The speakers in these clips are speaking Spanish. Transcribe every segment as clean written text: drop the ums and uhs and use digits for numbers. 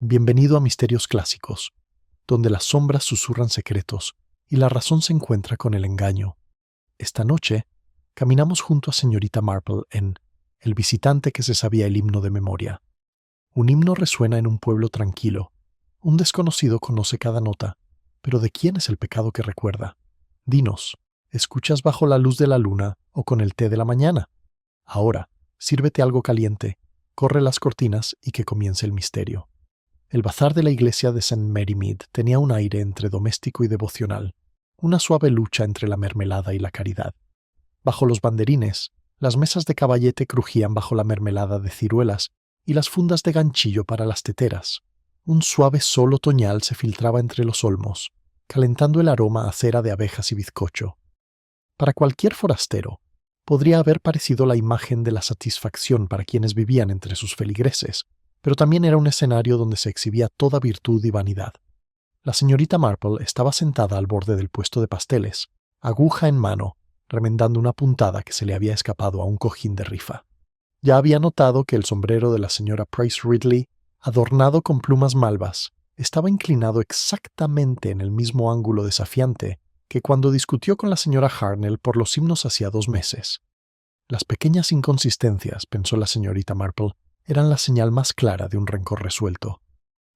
Bienvenido a Misterios Clásicos, donde las sombras susurran secretos y la razón se encuentra con el engaño. Esta noche, caminamos junto a señorita Marple en El visitante que se sabía el himno de memoria. Un himno resuena en un pueblo tranquilo. Un desconocido conoce cada nota, pero ¿de quién es el pecado que recuerda? Dinos, ¿escuchas bajo la luz de la luna o con el té de la mañana? Ahora, sírvete algo caliente, corre las cortinas y que comience el misterio. El bazar de la iglesia de St. Mary Mead tenía un aire entre doméstico y devocional, una suave lucha entre la mermelada y la caridad. Bajo los banderines, las mesas de caballete crujían bajo la mermelada de ciruelas y las fundas de ganchillo para las teteras. Un suave sol otoñal se filtraba entre los olmos, calentando el aroma a cera de abejas y bizcocho. Para cualquier forastero, podría haber parecido la imagen de la satisfacción para quienes vivían entre sus feligreses, pero también era un escenario donde se exhibía toda virtud y vanidad. La señorita Marple estaba sentada al borde del puesto de pasteles, aguja en mano, remendando una puntada que se le había escapado a un cojín de rifa. Ya había notado que el sombrero de la señora Price Ridley, adornado con plumas malvas, estaba inclinado exactamente en el mismo ángulo desafiante que cuando discutió con la señora Harnell por los himnos hacía 2 meses. Las pequeñas inconsistencias, pensó la señorita Marple, eran la señal más clara de un rencor resuelto.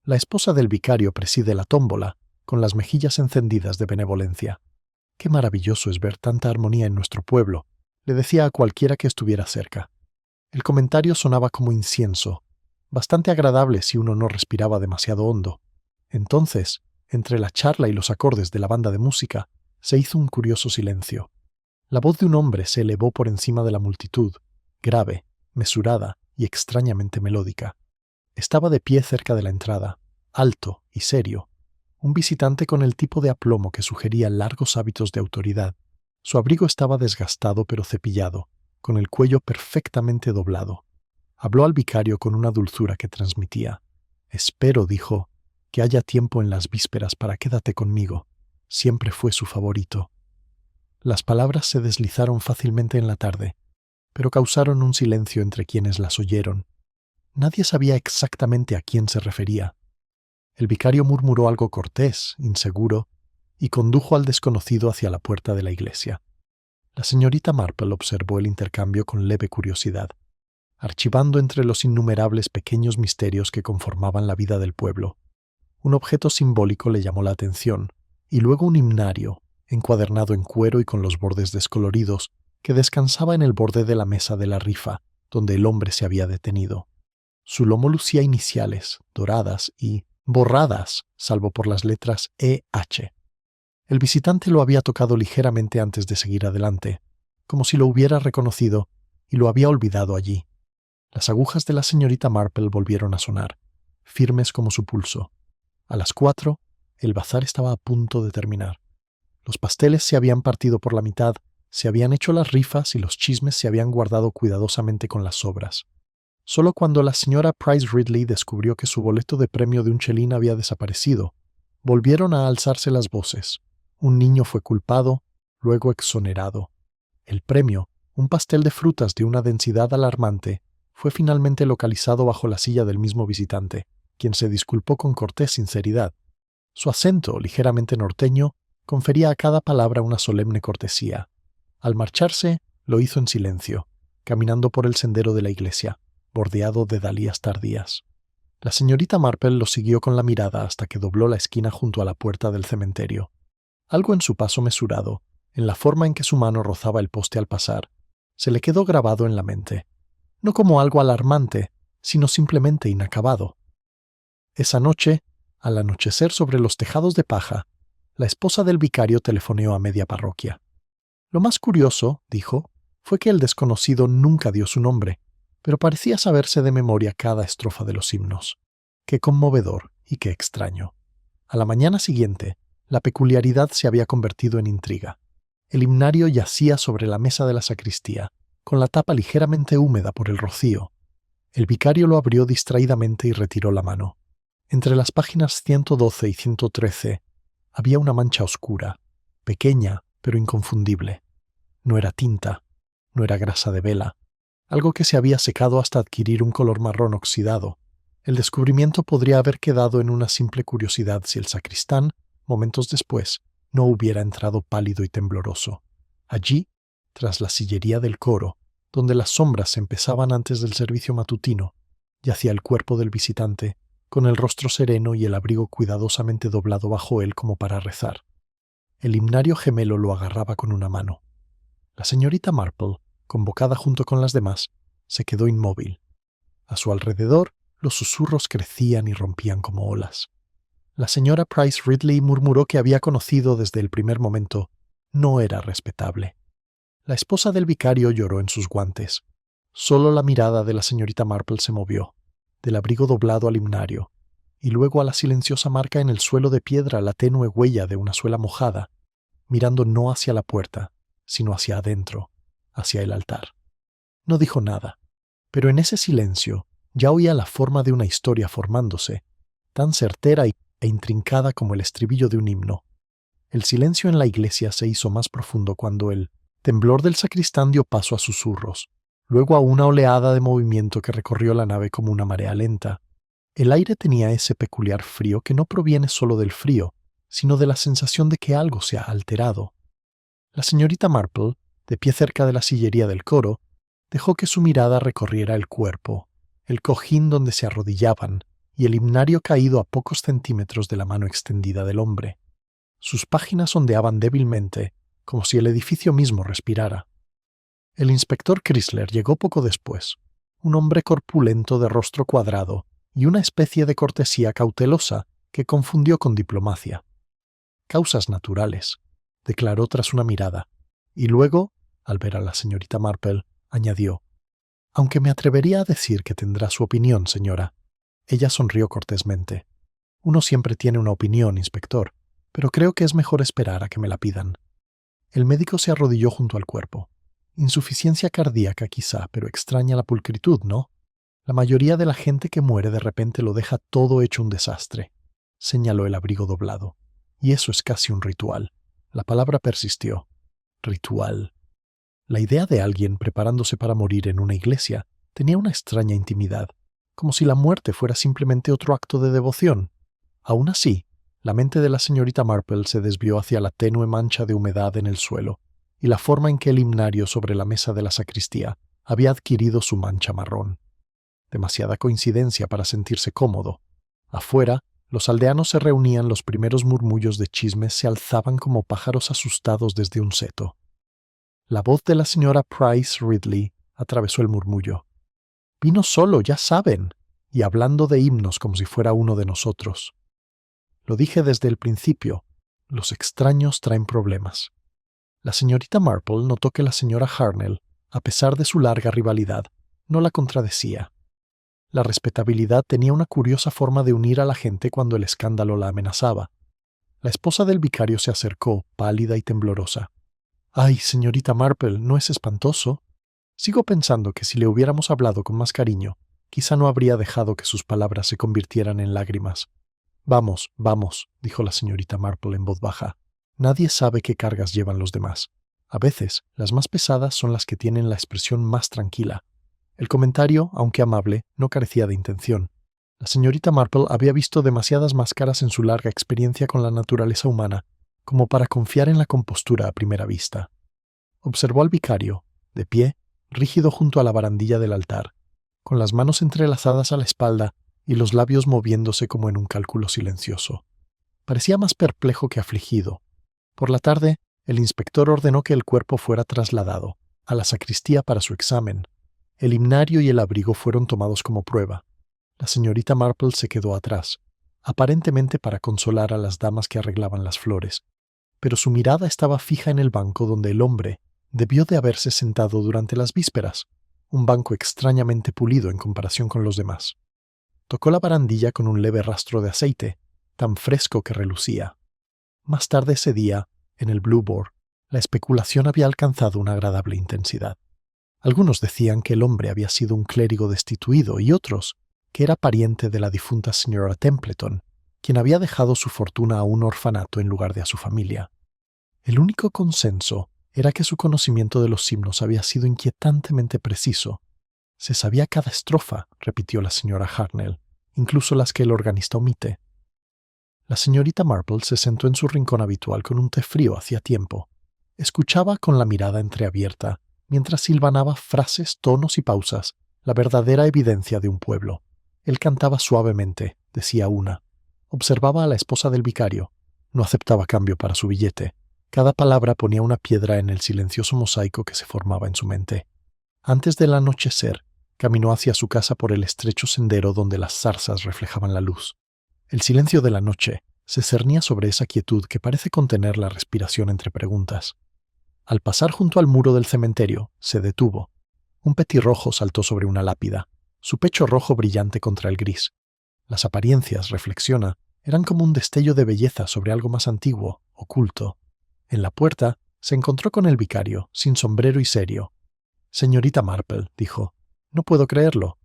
La esposa del vicario preside la tómbola, con las mejillas encendidas de benevolencia. «Qué maravilloso es ver tanta armonía en nuestro pueblo», le decía a cualquiera que estuviera cerca. El comentario sonaba como incienso, bastante agradable si uno no respiraba demasiado hondo. Entonces, entre la charla y los acordes de la banda de música, se hizo un curioso silencio. La voz de un hombre se elevó por encima de la multitud, grave, mesurada y extrañamente melódica. Estaba de pie cerca de la entrada, alto y serio, un visitante con el tipo de aplomo que sugería largos hábitos de autoridad. Su abrigo estaba desgastado pero cepillado, con el cuello perfectamente doblado. Habló al vicario con una dulzura que transmitía. «Espero», dijo, «que haya tiempo en las vísperas para quédate conmigo». Siempre fue su favorito. Las palabras se deslizaron fácilmente en la tarde, pero causaron un silencio entre quienes las oyeron. Nadie sabía exactamente a quién se refería. El vicario murmuró algo cortés, inseguro, y condujo al desconocido hacia la puerta de la iglesia. La señorita Marple observó el intercambio con leve curiosidad, archivando entre los innumerables pequeños misterios que conformaban la vida del pueblo. Un objeto simbólico le llamó la atención, y luego un himnario, encuadernado en cuero y con los bordes descoloridos, que descansaba en el borde de la mesa de la rifa, donde el hombre se había detenido. Su lomo lucía iniciales, doradas y borradas, salvo por las letras E-H. El visitante lo había tocado ligeramente antes de seguir adelante, como si lo hubiera reconocido y lo había olvidado allí. Las agujas de la señorita Marple volvieron a sonar, firmes como su pulso. A las 4, el bazar estaba a punto de terminar. Los pasteles se habían partido por la mitad, se habían hecho las rifas y los chismes se habían guardado cuidadosamente con las sobras. Solo cuando la señora Price Ridley descubrió que su boleto de premio de un chelín había desaparecido, volvieron a alzarse las voces. Un niño fue culpado, luego exonerado. El premio, un pastel de frutas de una densidad alarmante, fue finalmente localizado bajo la silla del mismo visitante, quien se disculpó con cortés sinceridad. Su acento, ligeramente norteño, confería a cada palabra una solemne cortesía. Al marcharse, lo hizo en silencio, caminando por el sendero de la iglesia, bordeado de dalias tardías. La señorita Marple lo siguió con la mirada hasta que dobló la esquina junto a la puerta del cementerio. Algo en su paso mesurado, en la forma en que su mano rozaba el poste al pasar, se le quedó grabado en la mente, no como algo alarmante, sino simplemente inacabado. Esa noche, al anochecer sobre los tejados de paja, la esposa del vicario telefoneó a media parroquia. Lo más curioso, dijo, fue que el desconocido nunca dio su nombre, pero parecía saberse de memoria cada estrofa de los himnos. Qué conmovedor y qué extraño. A la mañana siguiente, la peculiaridad se había convertido en intriga. El himnario yacía sobre la mesa de la sacristía, con la tapa ligeramente húmeda por el rocío. El vicario lo abrió distraídamente y retiró la mano. Entre las páginas 112 y 113 había una mancha oscura, pequeña pero inconfundible. No era tinta, no era grasa de vela, algo que se había secado hasta adquirir un color marrón oxidado. El descubrimiento podría haber quedado en una simple curiosidad si el sacristán, momentos después, no hubiera entrado pálido y tembloroso. Allí, tras la sillería del coro, donde las sombras empezaban antes del servicio matutino, yacía el cuerpo del visitante, con el rostro sereno y el abrigo cuidadosamente doblado bajo él como para rezar. El himnario gemelo lo agarraba con una mano. La señorita Marple, convocada junto con las demás, se quedó inmóvil. A su alrededor, los susurros crecían y rompían como olas. La señora Price Ridley murmuró que había conocido desde el primer momento no era respetable. La esposa del vicario lloró en sus guantes. Solo la mirada de la señorita Marple se movió, del abrigo doblado al himnario, y luego a la silenciosa marca en el suelo de piedra, la tenue huella de una suela mojada, mirando no hacia la puerta, sino hacia adentro, hacia el altar. No dijo nada, pero en ese silencio ya oía la forma de una historia formándose, tan certera e intrincada como el estribillo de un himno. El silencio en la iglesia se hizo más profundo cuando el temblor del sacristán dio paso a susurros, luego a una oleada de movimiento que recorrió la nave como una marea lenta. El aire tenía ese peculiar frío que no proviene solo del frío, sino de la sensación de que algo se ha alterado. La señorita Marple, de pie cerca de la sillería del coro, dejó que su mirada recorriera el cuerpo, el cojín donde se arrodillaban y el himnario caído a pocos centímetros de la mano extendida del hombre. Sus páginas ondeaban débilmente, como si el edificio mismo respirara. El inspector Chrysler llegó poco después, un hombre corpulento de rostro cuadrado y una especie de cortesía cautelosa que confundió con diplomacia. «Causas naturales», declaró tras una mirada, y luego, al ver a la señorita Marple, añadió: «Aunque me atrevería a decir que tendrá su opinión, señora». Ella sonrió cortésmente. «Uno siempre tiene una opinión, inspector, pero creo que es mejor esperar a que me la pidan». El médico se arrodilló junto al cuerpo. Insuficiencia cardíaca quizá, pero extraña la pulcritud, ¿no? La mayoría de la gente que muere de repente lo deja todo hecho un desastre, señaló el abrigo doblado. Y eso es casi un ritual. La palabra persistió. Ritual. La idea de alguien preparándose para morir en una iglesia tenía una extraña intimidad, como si la muerte fuera simplemente otro acto de devoción. Aún así, la mente de la señorita Marple se desvió hacia la tenue mancha de humedad en el suelo y la forma en que el himnario sobre la mesa de la sacristía había adquirido su mancha marrón. Demasiada coincidencia para sentirse cómodo. Afuera, los aldeanos se reunían, los primeros murmullos de chismes se alzaban como pájaros asustados desde un seto. La voz de la señora Price Ridley atravesó el murmullo. «Vino solo, ya saben, y hablando de himnos como si fuera uno de nosotros». Lo dije desde el principio, los extraños traen problemas. La señorita Marple notó que la señora Harnell, a pesar de su larga rivalidad, no la contradecía. La respetabilidad tenía una curiosa forma de unir a la gente cuando el escándalo la amenazaba. La esposa del vicario se acercó, pálida y temblorosa. «Ay, señorita Marple, ¿no es espantoso? Sigo pensando que si le hubiéramos hablado con más cariño, quizá no habría dejado que sus palabras se convirtieran en lágrimas». «Vamos, vamos», dijo la señorita Marple en voz baja. «Nadie sabe qué cargas llevan los demás. A veces, las más pesadas son las que tienen la expresión más tranquila». El comentario, aunque amable, no carecía de intención. La señorita Marple había visto demasiadas máscaras en su larga experiencia con la naturaleza humana como para confiar en la compostura a primera vista. Observó al vicario, de pie, rígido junto a la barandilla del altar, con las manos entrelazadas a la espalda y los labios moviéndose como en un cálculo silencioso. Parecía más perplejo que afligido. Por la tarde, el inspector ordenó que el cuerpo fuera trasladado a la sacristía para su examen. El himnario y el abrigo fueron tomados como prueba. La señorita Marple se quedó atrás, aparentemente para consolar a las damas que arreglaban las flores, pero su mirada estaba fija en el banco donde el hombre debió de haberse sentado durante las vísperas, un banco extrañamente pulido en comparación con los demás. Tocó la barandilla con un leve rastro de aceite, tan fresco que relucía. Más tarde ese día, en el Blue Boar, la especulación había alcanzado una agradable intensidad. Algunos decían que el hombre había sido un clérigo destituido y otros que era pariente de la difunta señora Templeton, quien había dejado su fortuna a un orfanato en lugar de a su familia. El único consenso era que su conocimiento de los himnos había sido inquietantemente preciso. «Se sabía cada estrofa», repitió la señora Harnell, incluso las que el organista omite. La señorita Marple se sentó en su rincón habitual con un té frío hacía tiempo. Escuchaba con la mirada entreabierta, mientras silvanaba frases, tonos y pausas, la verdadera evidencia de un pueblo. Él cantaba suavemente, decía una. Observaba a la esposa del vicario. No aceptaba cambio para su billete. Cada palabra ponía una piedra en el silencioso mosaico que se formaba en su mente. Antes del anochecer, caminó hacia su casa por el estrecho sendero donde las zarzas reflejaban la luz. El silencio de la noche se cernía sobre esa quietud que parece contener la respiración entre preguntas. Al pasar junto al muro del cementerio, se detuvo. Un petirrojo saltó sobre una lápida, su pecho rojo brillante contra el gris. Las apariencias, reflexiona, eran como un destello de belleza sobre algo más antiguo, oculto. En la puerta se encontró con el vicario, sin sombrero y serio. «Señorita Marple», dijo, «no puedo creerlo.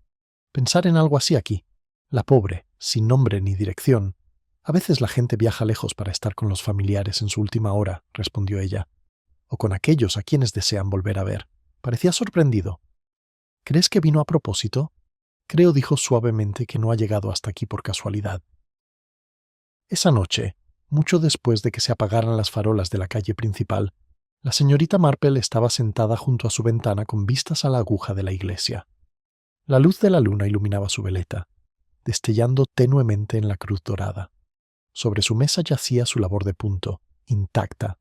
Pensar en algo así aquí. La pobre, sin nombre ni dirección. A veces la gente viaja lejos para estar con los familiares en su última hora», respondió ella. «O con aquellos a quienes desean volver a ver». Parecía sorprendido. «¿Crees que vino a propósito?» «Creo», dijo suavemente, «que no ha llegado hasta aquí por casualidad». Esa noche, mucho después de que se apagaran las farolas de la calle principal, la señorita Marple estaba sentada junto a su ventana con vistas a la aguja de la iglesia. La luz de la luna iluminaba su veleta, destellando tenuemente en la cruz dorada. Sobre su mesa yacía su labor de punto, intacta.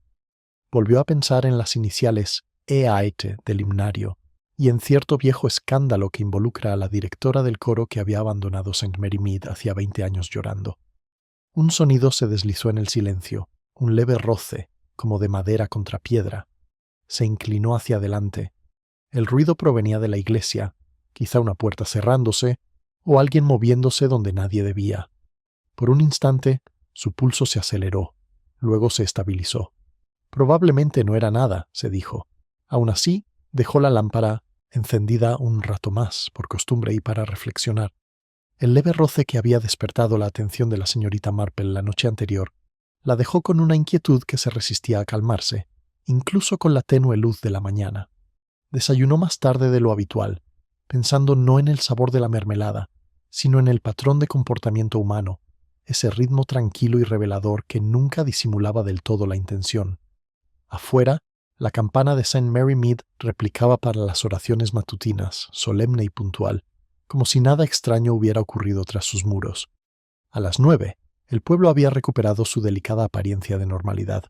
Volvió a pensar en las iniciales EAET del himnario y en cierto viejo escándalo que involucra a la directora del coro que había abandonado St. Mary Mead hacía 20 años llorando. Un sonido se deslizó en el silencio, un leve roce, como de madera contra piedra. Se inclinó hacia adelante. El ruido provenía de la iglesia, quizá una puerta cerrándose o alguien moviéndose donde nadie debía. Por un instante, su pulso se aceleró, luego se estabilizó. Probablemente no era nada, se dijo. Aún así, dejó la lámpara encendida un rato más, por costumbre y para reflexionar. El leve roce que había despertado la atención de la señorita Marple la noche anterior la dejó con una inquietud que se resistía a calmarse, incluso con la tenue luz de la mañana. Desayunó más tarde de lo habitual, pensando no en el sabor de la mermelada, sino en el patrón de comportamiento humano, ese ritmo tranquilo y revelador que nunca disimulaba del todo la intención. Afuera, la campana de St. Mary Mead replicaba para las oraciones matutinas, solemne y puntual, como si nada extraño hubiera ocurrido tras sus muros. A las 9, el pueblo había recuperado su delicada apariencia de normalidad.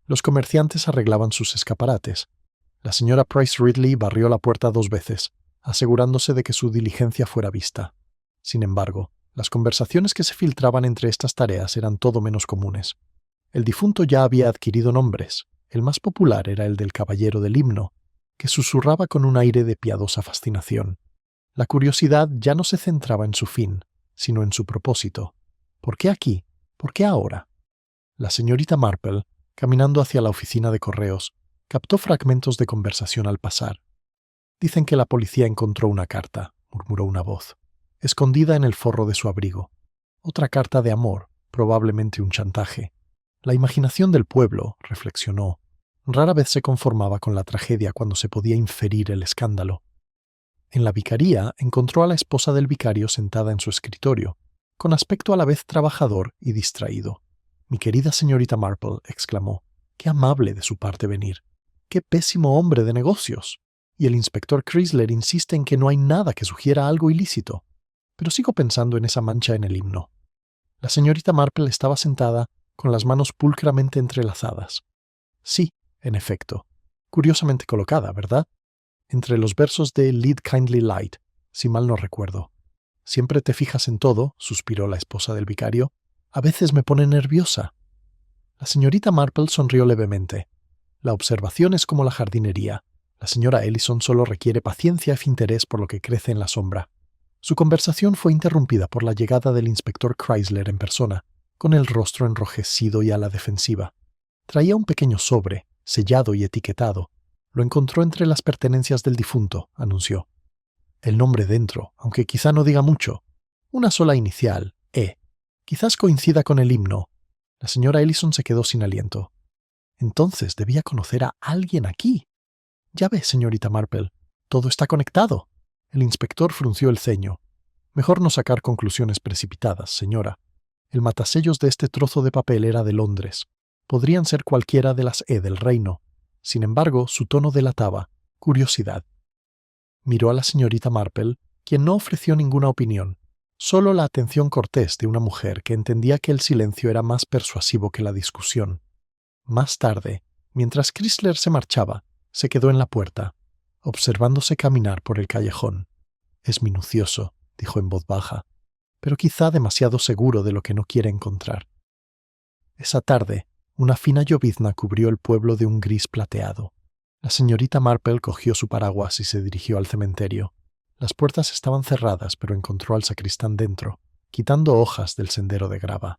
Los comerciantes arreglaban sus escaparates. La señora Price Ridley barrió la puerta 2 veces, asegurándose de que su diligencia fuera vista. Sin embargo, las conversaciones que se filtraban entre estas tareas eran todo menos comunes. El difunto ya había adquirido nombres. El más popular era el del caballero del himno, que susurraba con un aire de piadosa fascinación. La curiosidad ya no se centraba en su fin, sino en su propósito. ¿Por qué aquí? ¿Por qué ahora? La señorita Marple, caminando hacia la oficina de correos, captó fragmentos de conversación al pasar. «Dicen que la policía encontró una carta», murmuró una voz, escondida en el forro de su abrigo. Otra carta de amor, probablemente un chantaje. La imaginación del pueblo, reflexionó, rara vez se conformaba con la tragedia cuando se podía inferir el escándalo. En la vicaría encontró a la esposa del vicario sentada en su escritorio, con aspecto a la vez trabajador y distraído. «Mi querida señorita Marple», exclamó, «qué amable de su parte venir. ¡Qué pésimo hombre de negocios! Y el inspector Chrysler insiste en que no hay nada que sugiera algo ilícito. Pero sigo pensando en esa mancha en el himno». La señorita Marple estaba sentada, con las manos pulcramente entrelazadas. Sí, en efecto. Curiosamente colocada, ¿verdad? Entre los versos de Lead Kindly Light, si mal no recuerdo. «Siempre te fijas en todo», suspiró la esposa del vicario. «A veces me pone nerviosa». La señorita Marple sonrió levemente. «La observación es como la jardinería. La señora Ellison solo requiere paciencia y interés por lo que crece en la sombra». Su conversación fue interrumpida por la llegada del inspector Chrysler en persona, con el rostro enrojecido y a la defensiva. Traía un pequeño sobre, sellado y etiquetado. Lo encontró entre las pertenencias del difunto, anunció. El nombre dentro, aunque quizá no diga mucho. Una sola inicial, E. Quizás coincida con el himno. La señora Ellison se quedó sin aliento. Entonces debía conocer a alguien aquí. Ya ve, señorita Marple, todo está conectado. El inspector frunció el ceño. Mejor no sacar conclusiones precipitadas, señora. El matasellos de este trozo de papel era de Londres. Podrían ser cualquiera de las del reino. Sin embargo, su tono delataba curiosidad. Miró a la señorita Marple, quien no ofreció ninguna opinión, solo la atención cortés de una mujer que entendía que el silencio era más persuasivo que la discusión. Más tarde, mientras Chrysler se marchaba, se quedó en la puerta, observándose caminar por el callejón. «Es minucioso», dijo en voz baja, «pero quizá demasiado seguro de lo que no quiere encontrar». Esa tarde, una fina llovizna cubrió el pueblo de un gris plateado. La señorita Marple cogió su paraguas y se dirigió al cementerio. Las puertas estaban cerradas, pero encontró al sacristán dentro, quitando hojas del sendero de grava.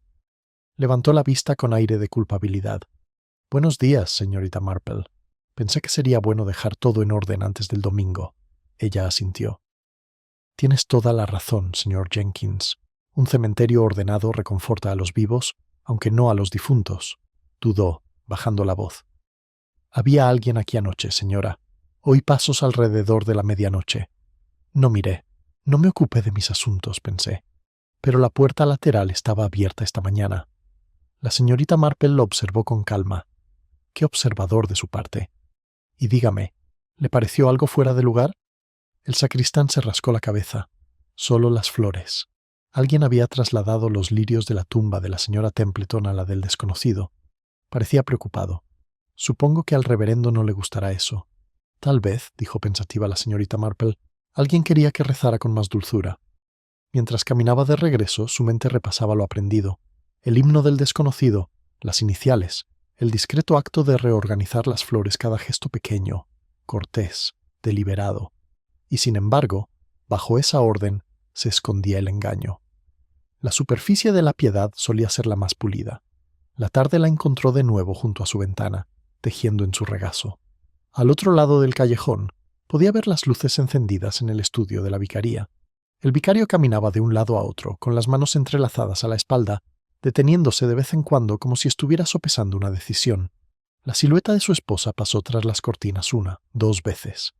Levantó la vista con aire de culpabilidad. «Buenos días, señorita Marple. Pensé que sería bueno dejar todo en orden antes del domingo». Ella asintió. «Tienes toda la razón, señor Jenkins. Un cementerio ordenado reconforta a los vivos, aunque no a los difuntos», dudó, bajando la voz. «Había alguien aquí anoche, señora. Oí pasos alrededor de la medianoche. No miré. No me ocupé de mis asuntos, pensé. Pero la puerta lateral estaba abierta esta mañana». La señorita Marple lo observó con calma. Qué observador de su parte. «Y dígame, ¿le pareció algo fuera de lugar?» El sacristán se rascó la cabeza. Solo las flores. Alguien había trasladado los lirios de la tumba de la señora Templeton a la del desconocido. Parecía preocupado. «Supongo que al reverendo no le gustará eso». «Tal vez», dijo pensativa la señorita Marple, «alguien quería que rezara con más dulzura». Mientras caminaba de regreso, su mente repasaba lo aprendido. El himno del desconocido, las iniciales, el discreto acto de reorganizar las flores, cada gesto pequeño, cortés, deliberado. Y sin embargo, bajo esa orden, se escondía el engaño. La superficie de la piedad solía ser la más pulida. La tarde la encontró de nuevo junto a su ventana, tejiendo en su regazo. Al otro lado del callejón, podía ver las luces encendidas en el estudio de la vicaría. El vicario caminaba de un lado a otro, con las manos entrelazadas a la espalda, deteniéndose de vez en cuando como si estuviera sopesando una decisión. La silueta de su esposa pasó tras las cortinas 1, 2 veces.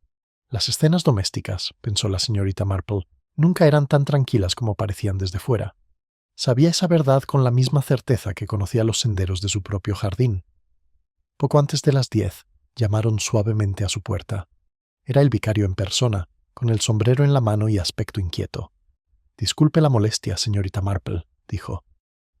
Las escenas domésticas, pensó la señorita Marple, nunca eran tan tranquilas como parecían desde fuera. Sabía esa verdad con la misma certeza que conocía los senderos de su propio jardín. Poco antes de las 10, llamaron suavemente a su puerta. Era el vicario en persona, con el sombrero en la mano y aspecto inquieto. «Disculpe la molestia, señorita Marple», dijo.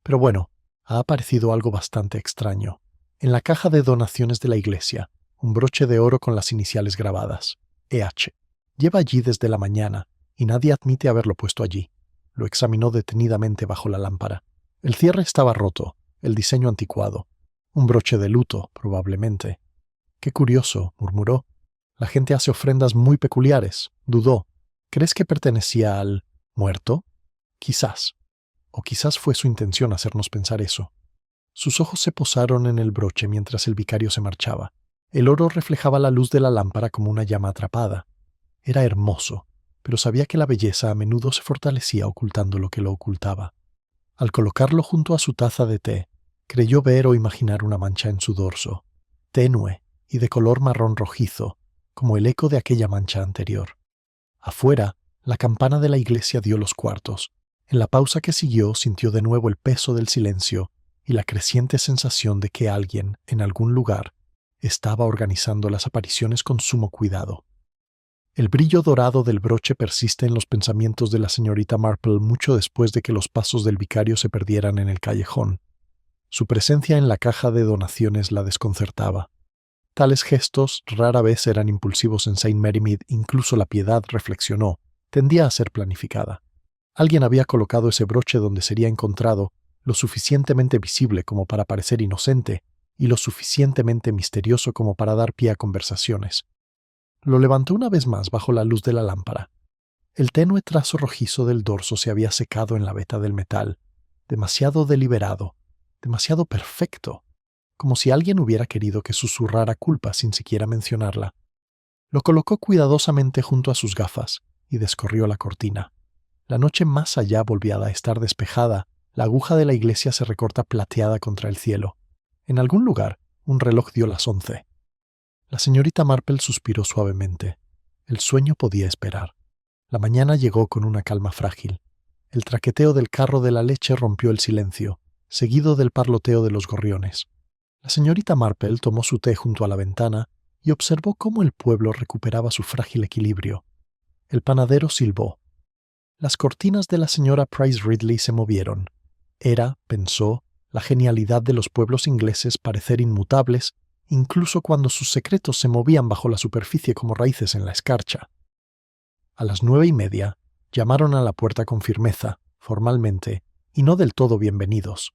«Pero bueno, ha aparecido algo bastante extraño. En la caja de donaciones de la iglesia, un broche de oro con las iniciales grabadas. E.H. Lleva allí desde la mañana, y nadie admite haberlo puesto allí». Lo examinó detenidamente bajo la lámpara. El cierre estaba roto, el diseño anticuado. Un broche de luto, probablemente. «Qué curioso», murmuró. «La gente hace ofrendas muy peculiares», dudó. «¿Crees que pertenecía al muerto?» «Quizás». O quizás fue su intención hacernos pensar eso. Sus ojos se posaron en el broche mientras el vicario se marchaba. El oro reflejaba la luz de la lámpara como una llama atrapada. Era hermoso, pero sabía que la belleza a menudo se fortalecía ocultando lo que lo ocultaba. Al colocarlo junto a su taza de té, creyó ver o imaginar una mancha en su dorso, tenue y de color marrón rojizo, como el eco de aquella mancha anterior. Afuera, la campana de la iglesia dio los cuartos. En la pausa que siguió, sintió de nuevo el peso del silencio y la creciente sensación de que alguien, en algún lugar, estaba organizando las apariciones con sumo cuidado. El brillo dorado del broche persiste en los pensamientos de la señorita Marple mucho después de que los pasos del vicario se perdieran en el callejón. Su presencia en la caja de donaciones la desconcertaba. Tales gestos rara vez eran impulsivos en Saint Mary Mead, incluso la piedad, reflexionó, tendía a ser planificada. Alguien había colocado ese broche donde sería encontrado, lo suficientemente visible como para parecer inocente y lo suficientemente misterioso como para dar pie a conversaciones. Lo levantó una vez más bajo la luz de la lámpara. El tenue trazo rojizo del dorso se había secado en la veta del metal, demasiado deliberado, demasiado perfecto, como si alguien hubiera querido que susurrara culpa sin siquiera mencionarla. Lo colocó cuidadosamente junto a sus gafas y descorrió la cortina. La noche más allá volvía a estar despejada, la aguja de la iglesia se recorta plateada contra el cielo. En algún lugar, un reloj dio las 11. La señorita Marple suspiró suavemente. El sueño podía esperar. La mañana llegó con una calma frágil. El traqueteo del carro de la leche rompió el silencio, seguido del parloteo de los gorriones. La señorita Marple tomó su té junto a la ventana y observó cómo el pueblo recuperaba su frágil equilibrio. El panadero silbó. Las cortinas de la señora Price Ridley se movieron. Era, pensó, la genialidad de los pueblos ingleses parecer inmutables, incluso cuando sus secretos se movían bajo la superficie como raíces en la escarcha. A las 9:30 llamaron a la puerta con firmeza, formalmente, y no del todo bienvenidos.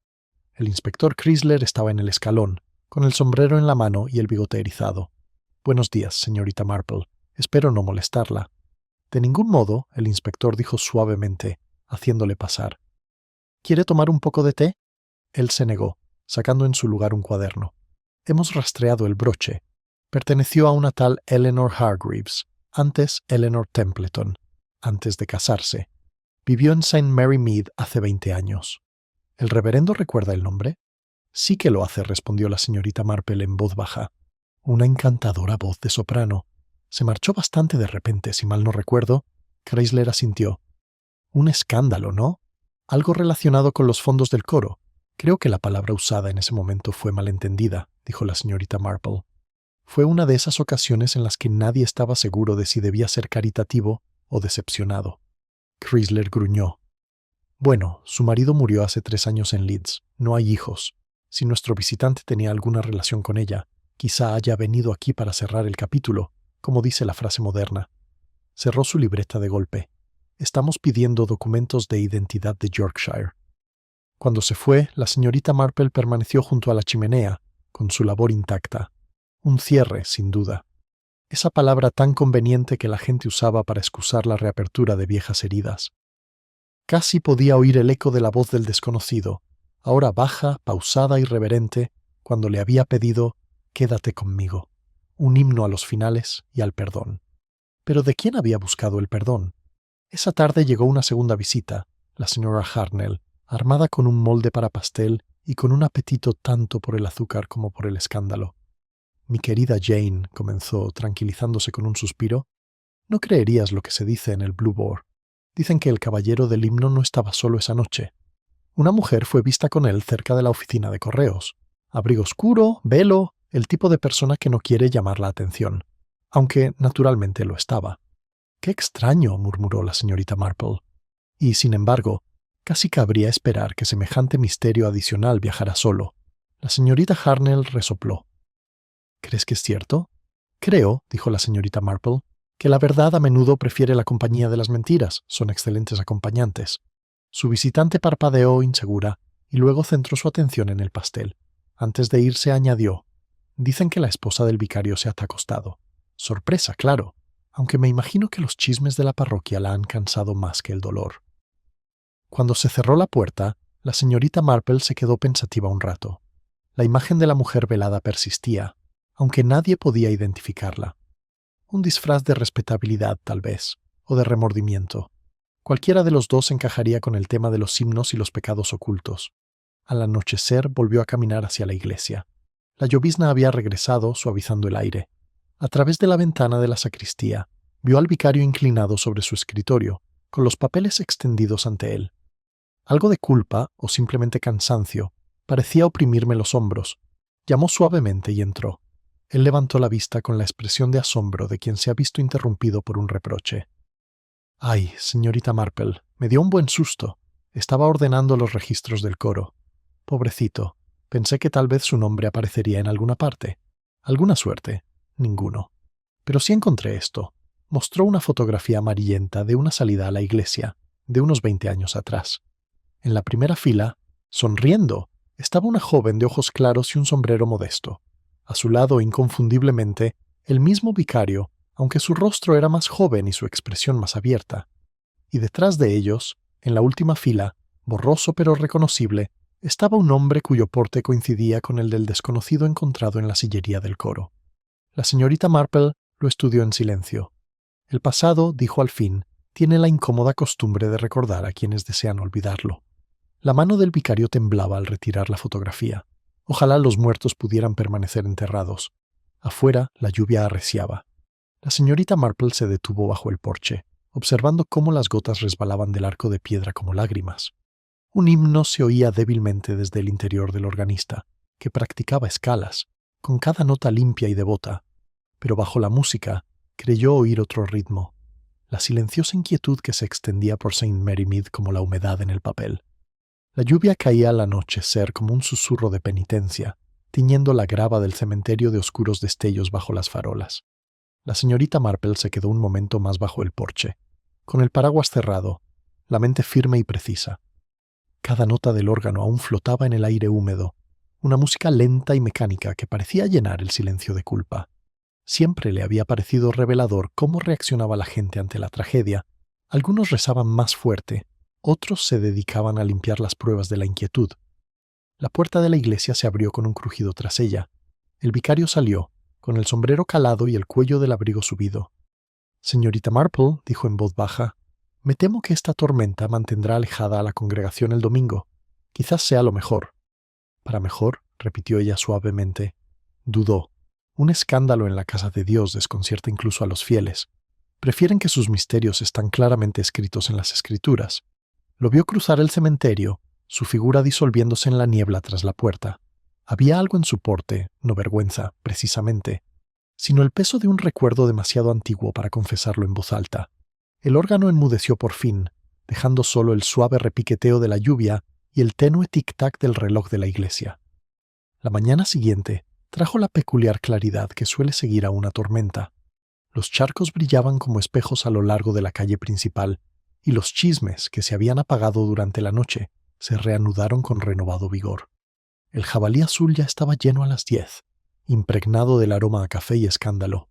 El inspector Chrysler estaba en el escalón, con el sombrero en la mano y el bigote erizado. «Buenos días, señorita Marple. Espero no molestarla». «De ningún modo», el inspector dijo suavemente, haciéndole pasar. «¿Quiere tomar un poco de té?» Él se negó, sacando en su lugar un cuaderno. «Hemos rastreado el broche. Perteneció a una tal Eleanor Hargreaves, antes Eleanor Templeton, antes de casarse. Vivió en St. Mary Mead hace 20 años. ¿El reverendo recuerda el nombre?» «Sí que lo hace», respondió la señorita Marple en voz baja. Una encantadora voz de soprano. Se marchó bastante de repente, si mal no recuerdo. Chrysler asintió. «Un escándalo, ¿no? Algo relacionado con los fondos del coro». «Creo que la palabra usada en ese momento fue malentendida», dijo la señorita Marple. Fue una de esas ocasiones en las que nadie estaba seguro de si debía ser caritativo o decepcionado. Chrysler gruñó. «Bueno, su marido murió hace 3 años en Leeds. No hay hijos. Si nuestro visitante tenía alguna relación con ella, quizá haya venido aquí para cerrar el capítulo, como dice la frase moderna». Cerró su libreta de golpe. «Estamos pidiendo documentos de identidad de Yorkshire». Cuando se fue, la señorita Marple permaneció junto a la chimenea, con su labor intacta. Un cierre, sin duda. Esa palabra tan conveniente que la gente usaba para excusar la reapertura de viejas heridas. Casi podía oír el eco de la voz del desconocido, ahora baja, pausada y reverente, cuando le había pedido «Quédate conmigo», un himno a los finales y al perdón. Pero ¿de quién había buscado el perdón? Esa tarde llegó una segunda visita, la señora Harnell, armada con un molde para pastel y con un apetito tanto por el azúcar como por el escándalo. «Mi querida Jane», comenzó, tranquilizándose con un suspiro, «no creerías lo que se dice en el Blue Boar. Dicen que el caballero del himno no estaba solo esa noche. Una mujer fue vista con él cerca de la oficina de correos. Abrigo oscuro, velo, el tipo de persona que no quiere llamar la atención. Aunque, naturalmente, lo estaba». «Qué extraño», murmuró la señorita Marple. Y, sin embargo, casi cabría esperar que semejante misterio adicional viajara solo. La señorita Harnell resopló. «¿Crees que es cierto?» «Creo», dijo la señorita Marple, «que la verdad a menudo prefiere la compañía de las mentiras. Son excelentes acompañantes». Su visitante parpadeó insegura y luego centró su atención en el pastel. Antes de irse añadió: «Dicen que la esposa del vicario se ha acostado. Sorpresa, claro, aunque me imagino que los chismes de la parroquia la han cansado más que el dolor». Cuando se cerró la puerta, la señorita Marple se quedó pensativa un rato. La imagen de la mujer velada persistía, aunque nadie podía identificarla. Un disfraz de respetabilidad, tal vez, o de remordimiento. Cualquiera de los dos encajaría con el tema de los himnos y los pecados ocultos. Al anochecer volvió a caminar hacia la iglesia. La llovizna había regresado, suavizando el aire. A través de la ventana de la sacristía, vio al vicario inclinado sobre su escritorio, con los papeles extendidos ante él. Algo de culpa, o simplemente cansancio, parecía oprimirme los hombros. Llamó suavemente y entró. Él levantó la vista con la expresión de asombro de quien se ha visto interrumpido por un reproche. «Ay, señorita Marple, me dio un buen susto. Estaba ordenando los registros del coro. Pobrecito, pensé que tal vez su nombre aparecería en alguna parte. Alguna suerte. Ninguno. Pero sí encontré esto». Mostró una fotografía amarillenta de una salida a la iglesia, de unos 20 años atrás. En la primera fila, sonriendo, estaba una joven de ojos claros y un sombrero modesto. A su lado, inconfundiblemente, el mismo vicario, aunque su rostro era más joven y su expresión más abierta. Y detrás de ellos, en la última fila, borroso pero reconocible, estaba un hombre cuyo porte coincidía con el del desconocido encontrado en la sillería del coro. La señorita Marple lo estudió en silencio. El pasado, dijo al fin, tiene la incómoda costumbre de recordar a quienes desean olvidarlo. La mano del vicario temblaba al retirar la fotografía. Ojalá los muertos pudieran permanecer enterrados. Afuera, la lluvia arreciaba. La señorita Marple se detuvo bajo el porche. observando cómo las gotas resbalaban del arco de piedra como lágrimas. Un himno se oía débilmente desde el interior del organista, que practicaba escalas, con cada nota limpia y devota, pero bajo la música creyó oír otro ritmo, la silenciosa inquietud que se extendía por St. Mary Mead como la humedad en el papel. La lluvia caía al anochecer como un susurro de penitencia, tiñendo la grava del cementerio de oscuros destellos bajo las farolas. La señorita Marple se quedó un momento más bajo el porche, con el paraguas cerrado, la mente firme y precisa. Cada nota del órgano aún flotaba en el aire húmedo, una música lenta y mecánica que parecía llenar el silencio de culpa. Siempre le había parecido revelador cómo reaccionaba la gente ante la tragedia. Algunos rezaban más fuerte, otros se dedicaban a limpiar las pruebas de la inquietud. La puerta de la iglesia se abrió con un crujido tras ella. El vicario salió, con el sombrero calado y el cuello del abrigo subido. «Señorita Marple», dijo en voz baja, «me temo que esta tormenta mantendrá alejada a la congregación el domingo. Quizás sea lo mejor». «Para mejor», repitió ella suavemente. Dudó. Un escándalo en la casa de Dios desconcierta incluso a los fieles. Prefieren que sus misterios están claramente escritos en las Escrituras. Lo vio cruzar el cementerio, su figura disolviéndose en la niebla tras la puerta. Había algo en su porte, no vergüenza, precisamente, sino el peso de un recuerdo demasiado antiguo para confesarlo en voz alta. El órgano enmudeció por fin, dejando solo el suave repiqueteo de la lluvia y el tenue tic-tac del reloj de la iglesia. La mañana siguiente trajo la peculiar claridad que suele seguir a una tormenta. Los charcos brillaban como espejos a lo largo de la calle principal, y los chismes que se habían apagado durante la noche se reanudaron con renovado vigor. El jabalí azul ya estaba lleno a las 10, impregnado del aroma a café y escándalo.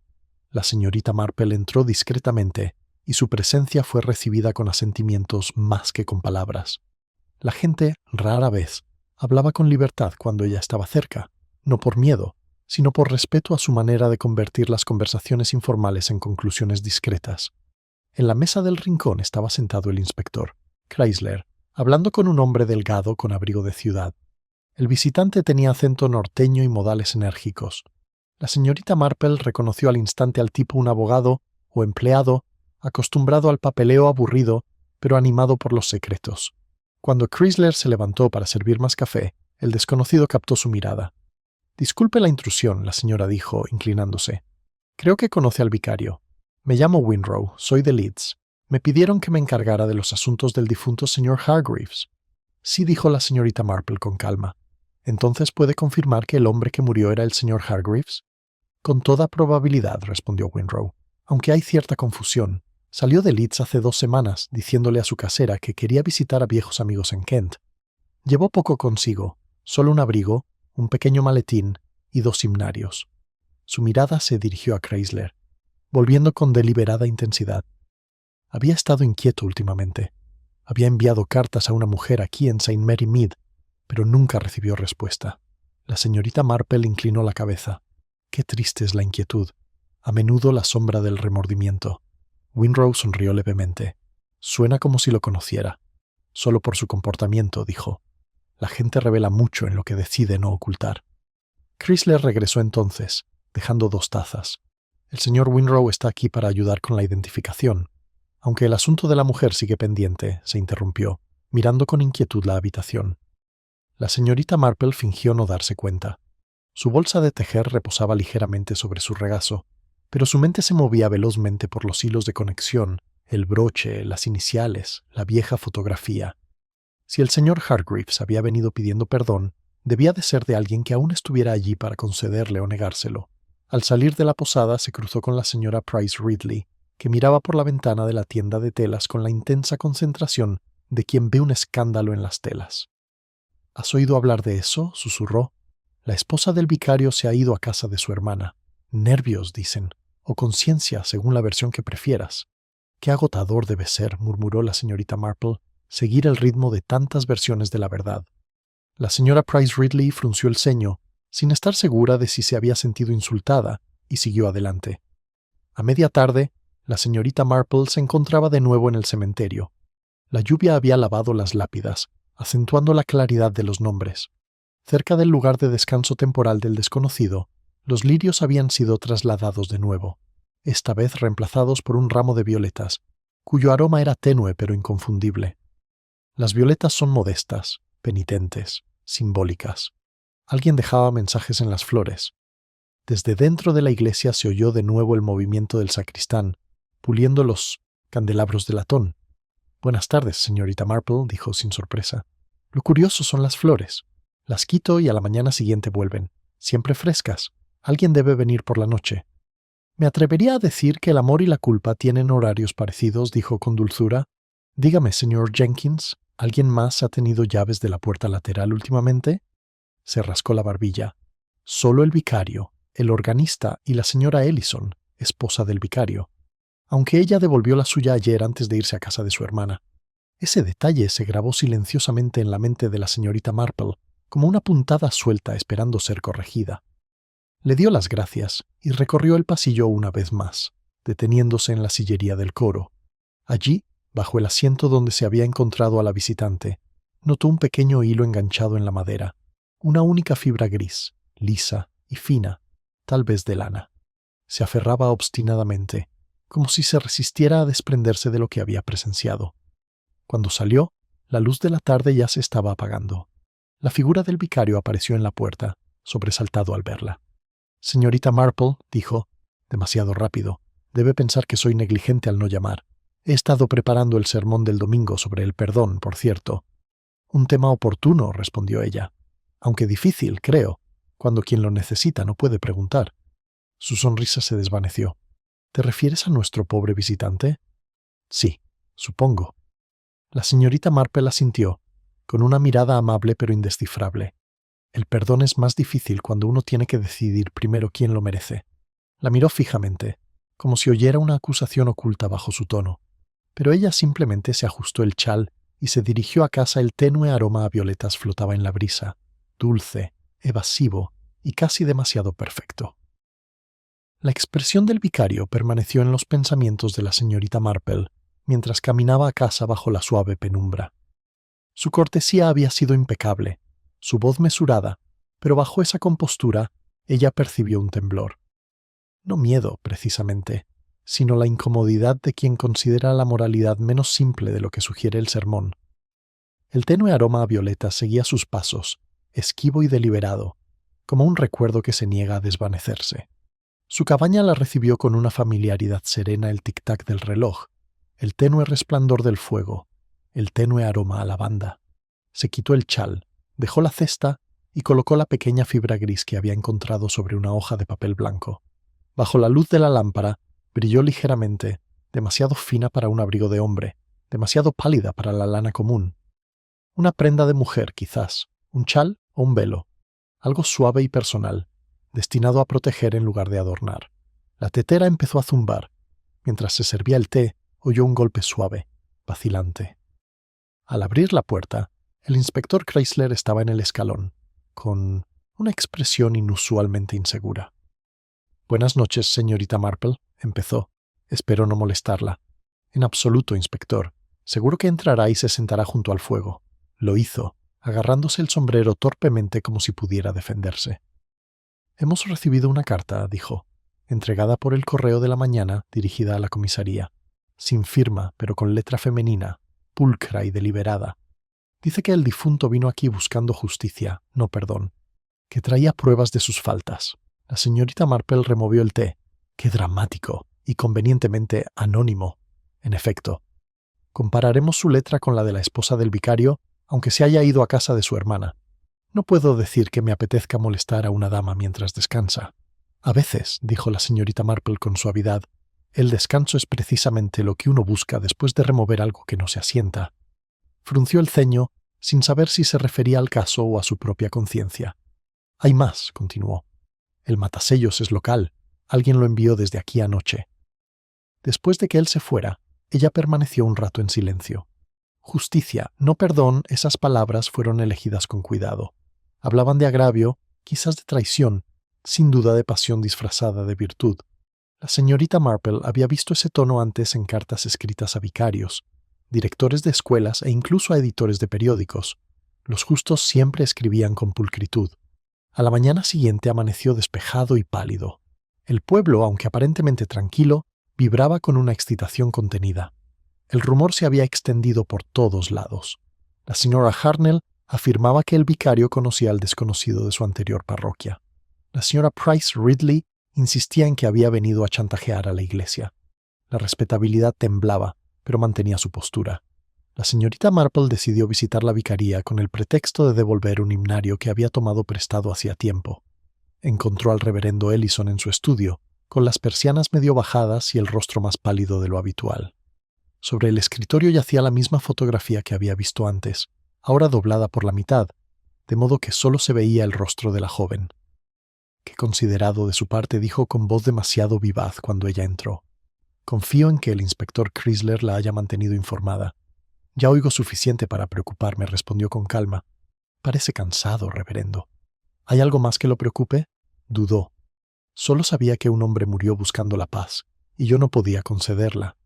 La señorita Marple entró discretamente, y su presencia fue recibida con asentimientos más que con palabras. La gente, rara vez, hablaba con libertad cuando ella estaba cerca, no por miedo, sino por respeto a su manera de convertir las conversaciones informales en conclusiones discretas. En la mesa del rincón estaba sentado el inspector, Chrysler, hablando con un hombre delgado con abrigo de ciudad. El visitante tenía acento norteño y modales enérgicos. La señorita Marple reconoció al instante al tipo un abogado o empleado, acostumbrado al papeleo aburrido, pero animado por los secretos. Cuando Chrysler se levantó para servir más café, el desconocido captó su mirada. «Disculpe la intrusión», la señora dijo, inclinándose. «Creo que conoce al vicario. Me llamo Winrow, soy de Leeds. Me pidieron que me encargara de los asuntos del difunto señor Hargreaves». «Sí», dijo la señorita Marple con calma. «¿Entonces puede confirmar que el hombre que murió era el señor Hargreaves?» «Con toda probabilidad», respondió Winrow, «aunque hay cierta confusión. Salió de Leeds hace 2 semanas, diciéndole a su casera que quería visitar a viejos amigos en Kent. Llevó poco consigo, solo un abrigo, un pequeño maletín y 2 himnarios». Su mirada se dirigió a Chrysler, volviendo con deliberada intensidad. Había estado inquieto últimamente. Había enviado cartas a una mujer aquí en St. Mary Mead, pero nunca recibió respuesta. La señorita Marple inclinó la cabeza. Qué triste es la inquietud, a menudo la sombra del remordimiento. Winrow sonrió levemente. Suena como si lo conociera. Solo por su comportamiento, dijo. La gente revela mucho en lo que decide no ocultar. Chrysler regresó entonces, dejando 2 tazas. El señor Winrow está aquí para ayudar con la identificación. Aunque el asunto de la mujer sigue pendiente, se interrumpió, mirando con inquietud la habitación. La señorita Marple fingió no darse cuenta. Su bolsa de tejer reposaba ligeramente sobre su regazo, pero su mente se movía velozmente por los hilos de conexión, el broche, las iniciales, la vieja fotografía. Si el señor Hargreaves había venido pidiendo perdón, debía de ser de alguien que aún estuviera allí para concederle o negárselo. Al salir de la posada se cruzó con la señora Price Ridley, que miraba por la ventana de la tienda de telas con la intensa concentración de quien ve un escándalo en las telas. «¿Has oído hablar de eso?», susurró. «La esposa del vicario se ha ido a casa de su hermana. Nervios, dicen, o conciencia, según la versión que prefieras». «Qué agotador debe ser», murmuró la señorita Marple, «seguir el ritmo de tantas versiones de la verdad». La señora Price Ridley frunció el ceño, sin estar segura de si se había sentido insultada, y siguió adelante. A media tarde, la señorita Marple se encontraba de nuevo en el cementerio. La lluvia había lavado las lápidas, acentuando la claridad de los nombres. Cerca del lugar de descanso temporal del desconocido, los lirios habían sido trasladados de nuevo, esta vez reemplazados por un ramo de violetas, cuyo aroma era tenue pero inconfundible. Las violetas son modestas, penitentes, simbólicas. Alguien dejaba mensajes en las flores. Desde dentro de la iglesia se oyó de nuevo el movimiento del sacristán, puliendo los candelabros de latón. «Buenas tardes, señorita Marple», dijo sin sorpresa. «Lo curioso son las flores. Las quito y a la mañana siguiente vuelven, siempre frescas. Alguien debe venir por la noche». «Me atrevería a decir que el amor y la culpa tienen horarios parecidos», dijo con dulzura. «Dígame, señor Jenkins, ¿alguien más ha tenido llaves de la puerta lateral últimamente?» Se rascó la barbilla. «Solo el vicario, el organista y la señora Ellison, esposa del vicario, aunque ella devolvió la suya ayer antes de irse a casa de su hermana». Ese detalle se grabó silenciosamente en la mente de la señorita Marple, como una puntada suelta esperando ser corregida. Le dio las gracias y recorrió el pasillo una vez más, deteniéndose en la sillería del coro. Allí, bajo el asiento donde se había encontrado a la visitante, notó un pequeño hilo enganchado en la madera, una única fibra gris, lisa y fina, tal vez de lana. Se aferraba obstinadamente, como si se resistiera a desprenderse de lo que había presenciado. Cuando salió, la luz de la tarde ya se estaba apagando. La figura del vicario apareció en la puerta, sobresaltado al verla. «Señorita Marple», dijo, demasiado rápido, «debe pensar que soy negligente al no llamar. He estado preparando el sermón del domingo sobre el perdón, por cierto». «Un tema oportuno», respondió ella, «aunque difícil, creo, cuando quien lo necesita no puede preguntar». Su sonrisa se desvaneció. «¿Te refieres a nuestro pobre visitante?» «Sí, supongo». La señorita Marple asintió, con una mirada amable pero indescifrable. El perdón es más difícil cuando uno tiene que decidir primero quién lo merece. La miró fijamente, como si oyera una acusación oculta bajo su tono, pero ella simplemente se ajustó el chal y se dirigió a casa. El tenue aroma a violetas flotaba en la brisa, dulce, evasivo y casi demasiado perfecto. La expresión del vicario permaneció en los pensamientos de la señorita Marple mientras caminaba a casa bajo la suave penumbra. Su cortesía había sido impecable, su voz mesurada, pero bajo esa compostura ella percibió un temblor. No miedo, precisamente, sino la incomodidad de quien considera la moralidad menos simple de lo que sugiere el sermón. El tenue aroma a violeta seguía sus pasos, esquivo y deliberado, como un recuerdo que se niega a desvanecerse. Su cabaña la recibió con una familiaridad serena el tic-tac del reloj, el tenue resplandor del fuego, el tenue aroma a lavanda. Se quitó el chal, dejó la cesta y colocó la pequeña fibra gris que había encontrado sobre una hoja de papel blanco. Bajo la luz de la lámpara brilló ligeramente, demasiado fina para un abrigo de hombre, demasiado pálida para la lana común. Una prenda de mujer, quizás, un chal o un velo, algo suave y personal, destinado a proteger en lugar de adornar. La tetera empezó a zumbar. Mientras se servía el té, oyó un golpe suave, vacilante. Al abrir la puerta, el inspector Chrysler estaba en el escalón, con una expresión inusualmente insegura. «Buenas noches, señorita Marple», empezó. «Espero no molestarla». «En absoluto, inspector. Seguro que entrará y se sentará junto al fuego». Lo hizo, agarrándose el sombrero torpemente como si pudiera defenderse. «Hemos recibido una carta», dijo, entregada por el correo de la mañana dirigida a la comisaría, sin firma, pero con letra femenina, pulcra y deliberada. Dice que el difunto vino aquí buscando justicia, no perdón, que traía pruebas de sus faltas. La señorita Marple removió el té. ¡Qué dramático! Y convenientemente anónimo. En efecto, compararemos su letra con la de la esposa del vicario, aunque se haya ido a casa de su hermana. No puedo decir que me apetezca molestar a una dama mientras descansa. A veces, dijo la señorita Marple con suavidad, el descanso es precisamente lo que uno busca después de remover algo que no se asienta. Frunció el ceño, sin saber si se refería al caso o a su propia conciencia. «Hay más», continuó. «El matasellos es local. Alguien lo envió desde aquí anoche». Después de que él se fuera, ella permaneció un rato en silencio. Justicia, no perdón, esas palabras fueron elegidas con cuidado. Hablaban de agravio, quizás de traición, sin duda de pasión disfrazada de virtud. La señorita Marple había visto ese tono antes en cartas escritas a vicarios, directores de escuelas e incluso a editores de periódicos. Los justos siempre escribían con pulcritud. A la mañana siguiente amaneció despejado y pálido. El pueblo, aunque aparentemente tranquilo, vibraba con una excitación contenida. El rumor se había extendido por todos lados. La señora Hartnell afirmaba que el vicario conocía al desconocido de su anterior parroquia. La señora Price Ridley insistía en que había venido a chantajear a la iglesia. La respetabilidad temblaba, pero mantenía su postura. La señorita Marple decidió visitar la vicaría con el pretexto de devolver un himnario que había tomado prestado hacía tiempo. Encontró al reverendo Ellison en su estudio, con las persianas medio bajadas y el rostro más pálido de lo habitual. Sobre el escritorio yacía la misma fotografía que había visto antes, ahora doblada por la mitad, de modo que solo se veía el rostro de la joven. Qué considerado de su parte, dijo con voz demasiado vivaz cuando ella entró. Confío en que el inspector Chrysler la haya mantenido informada. Ya oigo suficiente para preocuparme, respondió con calma. Parece cansado, reverendo. ¿Hay algo más que lo preocupe? Dudó. Solo sabía que un hombre murió buscando la paz, y yo no podía concederla.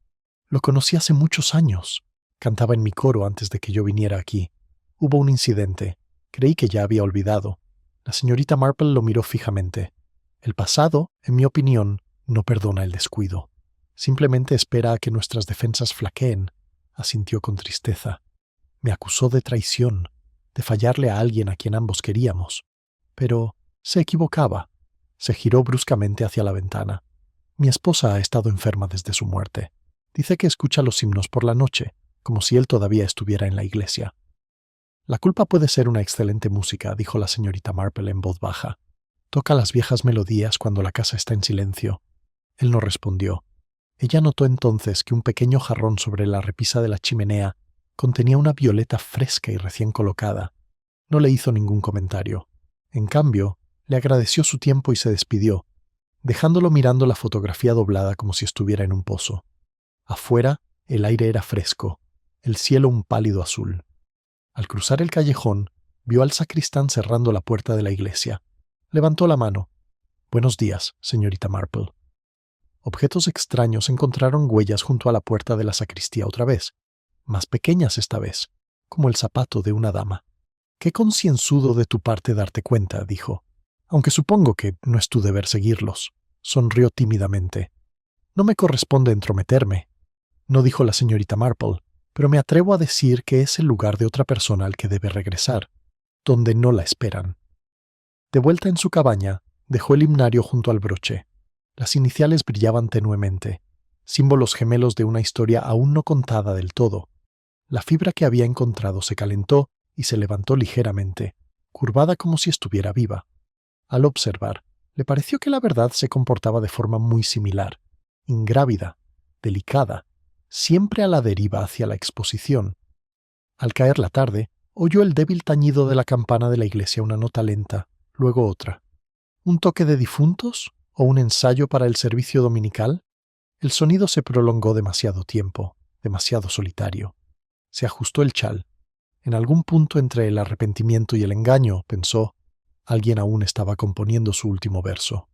Lo conocí hace muchos años. Cantaba en mi coro antes de que yo viniera aquí. Hubo un incidente. Creí que ya había olvidado. La señorita Marple lo miró fijamente. El pasado, en mi opinión, no perdona el descuido. Simplemente espera a que nuestras defensas flaqueen, asintió con tristeza. Me acusó de traición, de fallarle a alguien a quien ambos queríamos. Pero se equivocaba. Se giró bruscamente hacia la ventana. Mi esposa ha estado enferma desde su muerte. Dice que escucha los himnos por la noche, como si él todavía estuviera en la iglesia. La culpa puede ser una excelente música, dijo la señorita Marple en voz baja. Toca las viejas melodías cuando la casa está en silencio. Él no respondió. Ella notó entonces que un pequeño jarrón sobre la repisa de la chimenea contenía una violeta fresca y recién colocada. No le hizo ningún comentario. En cambio, le agradeció su tiempo y se despidió, dejándolo mirando la fotografía doblada como si estuviera en un pozo. Afuera, el aire era fresco, el cielo un pálido azul. Al cruzar el callejón, vio al sacristán cerrando la puerta de la iglesia. Levantó la mano. «Buenos días, señorita Marple». Objetos extraños encontraron huellas junto a la puerta de la sacristía otra vez, más pequeñas esta vez, como el zapato de una dama. «Qué concienzudo de tu parte darte cuenta», dijo, «aunque supongo que no es tu deber seguirlos». Sonrió tímidamente. «No me corresponde entrometerme», no dijo la señorita Marple, «pero me atrevo a decir que es el lugar de otra persona al que debe regresar, donde no la esperan». De vuelta en su cabaña, dejó el himnario junto al broche. Las iniciales brillaban tenuemente, símbolos gemelos de una historia aún no contada del todo. La fibra que había encontrado se calentó y se levantó ligeramente, curvada como si estuviera viva. Al observar, le pareció que la verdad se comportaba de forma muy similar, ingrávida, delicada, siempre a la deriva hacia la exposición. Al caer la tarde, oyó el débil tañido de la campana de la iglesia, una nota lenta, luego otra. ¿Un toque de difuntos o un ensayo para el servicio dominical? El sonido se prolongó demasiado tiempo, demasiado solitario. Se ajustó el chal. En algún punto entre el arrepentimiento y el engaño, pensó, alguien aún estaba componiendo su último verso.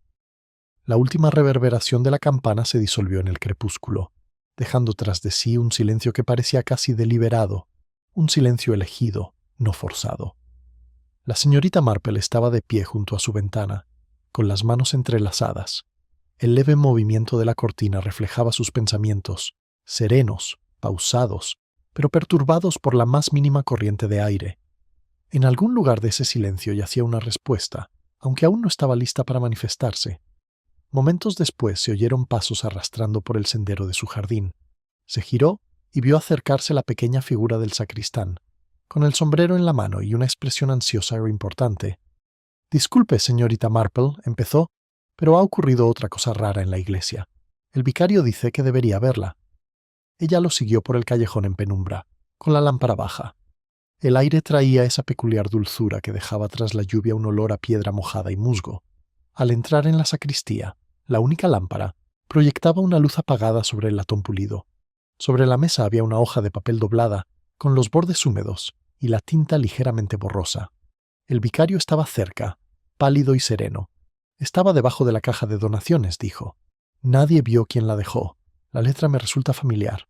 La última reverberación de la campana se disolvió en el crepúsculo, dejando tras de sí un silencio que parecía casi deliberado, un silencio elegido, no forzado. La señorita Marple estaba de pie junto a su ventana, con las manos entrelazadas. El leve movimiento de la cortina reflejaba sus pensamientos, serenos, pausados, pero perturbados por la más mínima corriente de aire. En algún lugar de ese silencio yacía una respuesta, aunque aún no estaba lista para manifestarse. Momentos después se oyeron pasos arrastrando por el sendero de su jardín. Se giró y vio acercarse la pequeña figura del sacristán, con el sombrero en la mano y una expresión ansiosa e importante. «Disculpe, señorita Marple», empezó, «pero ha ocurrido otra cosa rara en la iglesia. El vicario dice que debería verla». Ella lo siguió por el callejón en penumbra, con la lámpara baja. El aire traía esa peculiar dulzura que dejaba tras la lluvia un olor a piedra mojada y musgo. Al entrar en la sacristía, la única lámpara proyectaba una luz apagada sobre el latón pulido. Sobre la mesa había una hoja de papel doblada, con los bordes húmedos y la tinta ligeramente borrosa. El vicario estaba cerca, pálido y sereno. «Estaba debajo de la caja de donaciones», dijo. «Nadie vio quién la dejó. La letra me resulta familiar».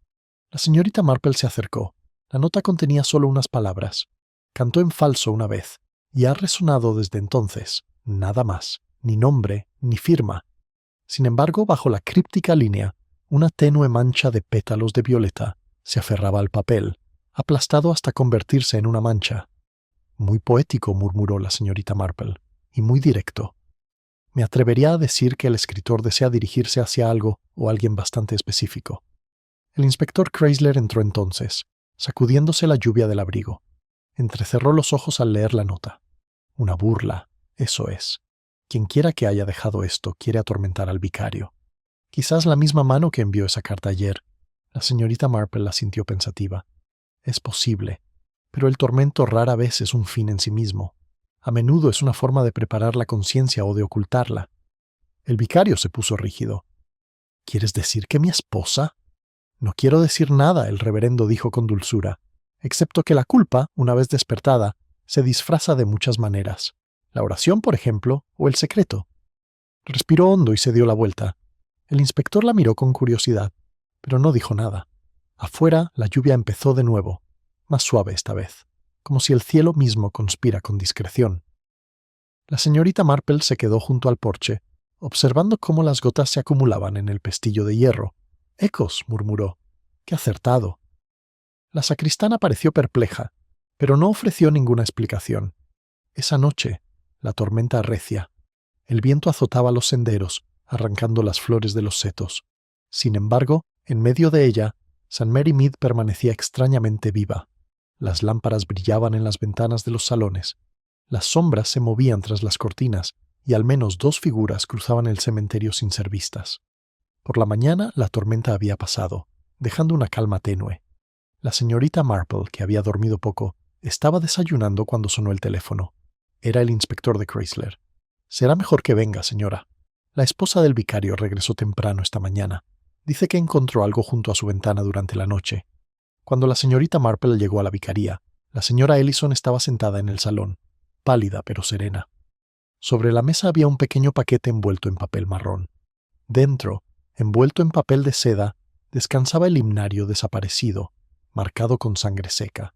La señorita Marple se acercó. La nota contenía solo unas palabras. Cantó en falso una vez, y ha resonado desde entonces. Nada más, ni nombre, ni firma. Sin embargo, bajo la críptica línea, una tenue mancha de pétalos de violeta Se aferraba al papel, aplastado hasta convertirse en una mancha. Muy poético, murmuró la señorita Marple, y muy directo. Me atrevería a decir que el escritor desea dirigirse hacia algo o alguien bastante específico. El inspector Chrysler entró entonces, sacudiéndose la lluvia del abrigo. Entrecerró los ojos al leer la nota. Una burla, eso es. Quienquiera que haya dejado esto quiere atormentar al vicario. Quizás la misma mano que envió esa carta ayer. La señorita Marple la sintió pensativa. Es posible, pero el tormento rara vez es un fin en sí mismo. A menudo es una forma de preparar la conciencia o de ocultarla. El vicario se puso rígido. ¿Quieres decir que mi esposa? No quiero decir nada, el reverendo dijo con dulzura, excepto que la culpa, una vez despertada, se disfraza de muchas maneras. La oración, por ejemplo, o el secreto. Respiró hondo y se dio la vuelta. El inspector la miró con curiosidad, pero no dijo nada. Afuera, la lluvia empezó de nuevo, más suave esta vez, como si el cielo mismo conspira con discreción. La señorita Marple se quedó junto al porche, observando cómo las gotas se acumulaban en el pestillo de hierro. «Ecos», murmuró. «Qué acertado». La sacristana pareció perpleja, pero no ofreció ninguna explicación. Esa noche, la tormenta arrecia. El viento azotaba los senderos, arrancando las flores de los setos. Sin embargo, en medio de ella, St. Mary Mead permanecía extrañamente viva. Las lámparas brillaban en las ventanas de los salones. Las sombras se movían tras las cortinas y al menos 2 figuras cruzaban el cementerio sin ser vistas. Por la mañana la tormenta había pasado, dejando una calma tenue. La señorita Marple, que había dormido poco, estaba desayunando cuando sonó el teléfono. Era el inspector de Chrysler. «Será mejor que venga, señora. La esposa del vicario regresó temprano esta mañana. Dice que encontró algo junto a su ventana durante la noche». Cuando la señorita Marple llegó a la vicaría, la señora Ellison estaba sentada en el salón, pálida pero serena. Sobre la mesa había un pequeño paquete envuelto en papel marrón. Dentro, envuelto en papel de seda, descansaba el himnario desaparecido, marcado con sangre seca.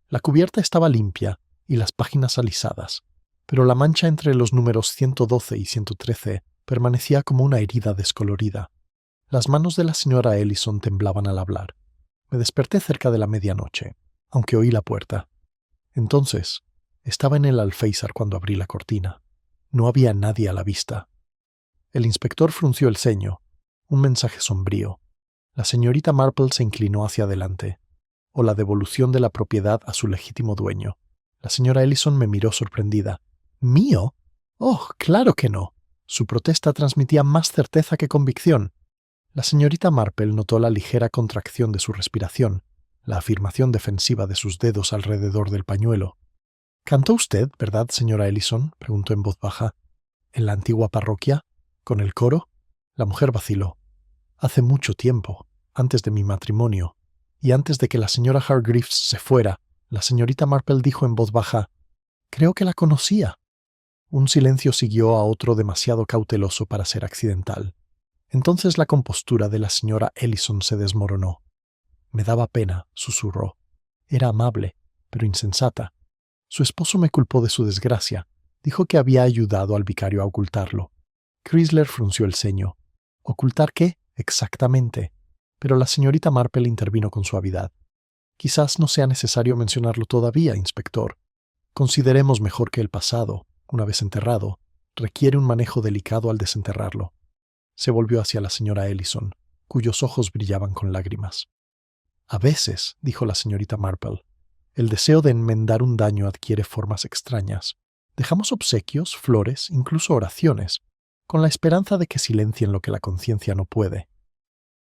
La cubierta estaba limpia y las páginas alisadas, pero la mancha entre los números 112 y 113 permanecía como una herida descolorida. Las manos de la señora Ellison temblaban al hablar. Me desperté cerca de la medianoche, aunque oí la puerta. Entonces, estaba en el alféizar cuando abrí la cortina. No había nadie a la vista. El inspector frunció el ceño. Un mensaje sombrío. La señorita Marple se inclinó hacia adelante. O la devolución de la propiedad a su legítimo dueño. La señora Ellison me miró sorprendida. ¿Mío? Oh, claro que no. Su protesta transmitía más certeza que convicción. La señorita Marple notó la ligera contracción de su respiración, la afirmación defensiva de sus dedos alrededor del pañuelo. «¿Cantó usted, verdad, señora Ellison?», preguntó en voz baja. «¿En la antigua parroquia? ¿Con el coro?». La mujer vaciló. «Hace mucho tiempo, antes de mi matrimonio, y antes de que la señora Hargreaves se fuera», la señorita Marple dijo en voz baja. «Creo que la conocía». Un silencio siguió a otro demasiado cauteloso para ser accidental. Entonces la compostura de la señora Ellison se desmoronó. «Me daba pena», susurró. «Era amable, pero insensata. Su esposo me culpó de su desgracia. Dijo que había ayudado al vicario a ocultarlo». Chrysler frunció el ceño. «¿Ocultar qué? Exactamente». Pero la señorita Marple intervino con suavidad. «Quizás no sea necesario mencionarlo todavía, inspector. Consideremos mejor que el pasado, una vez enterrado, requiere un manejo delicado al desenterrarlo». Se volvió hacia la señora Ellison, cuyos ojos brillaban con lágrimas. «A veces», dijo la señorita Marple, «el deseo de enmendar un daño adquiere formas extrañas. Dejamos obsequios, flores, incluso oraciones, con la esperanza de que silencien lo que la conciencia no puede».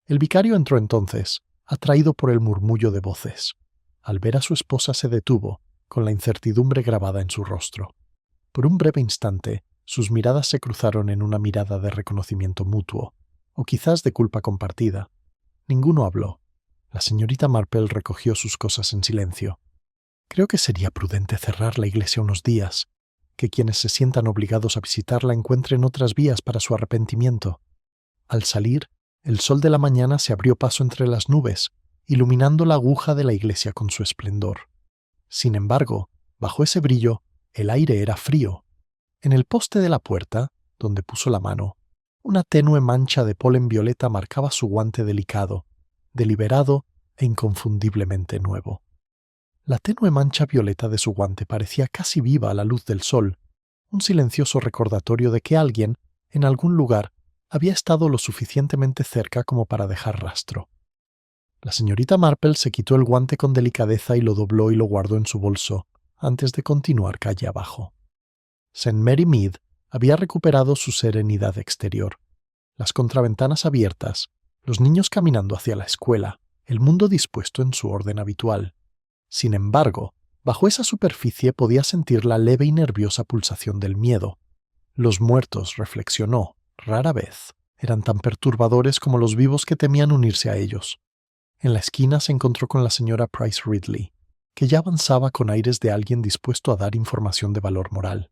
El vicario entró entonces, atraído por el murmullo de voces. Al ver a su esposa se detuvo, con la incertidumbre grabada en su rostro. Por un breve instante, sus miradas se cruzaron en una mirada de reconocimiento mutuo, o quizás de culpa compartida. Ninguno habló. La señorita Marple recogió sus cosas en silencio. «Creo que sería prudente cerrar la iglesia unos días, que quienes se sientan obligados a visitarla encuentren otras vías para su arrepentimiento». Al salir, el sol de la mañana se abrió paso entre las nubes, iluminando la aguja de la iglesia con su esplendor. Sin embargo, bajo ese brillo, el aire era frío. En el poste de la puerta, donde puso la mano, una tenue mancha de polen violeta marcaba su guante delicado, deliberado, e inconfundiblemente nuevo. La tenue mancha violeta de su guante parecía casi viva a la luz del sol, un silencioso recordatorio de que alguien, en algún lugar, había estado lo suficientemente cerca como para dejar rastro. La señorita Marple se quitó el guante con delicadeza y lo dobló y lo guardó en su bolso, antes de continuar calle abajo. St. Mary Mead había recuperado su serenidad exterior. Las contraventanas abiertas, los niños caminando hacia la escuela, el mundo dispuesto en su orden habitual. Sin embargo, bajo esa superficie podía sentir la leve y nerviosa pulsación del miedo. Los muertos, reflexionó, rara vez, eran tan perturbadores como los vivos que temían unirse a ellos. En la esquina se encontró con la señora Price Ridley, que ya avanzaba con aires de alguien dispuesto a dar información de valor moral.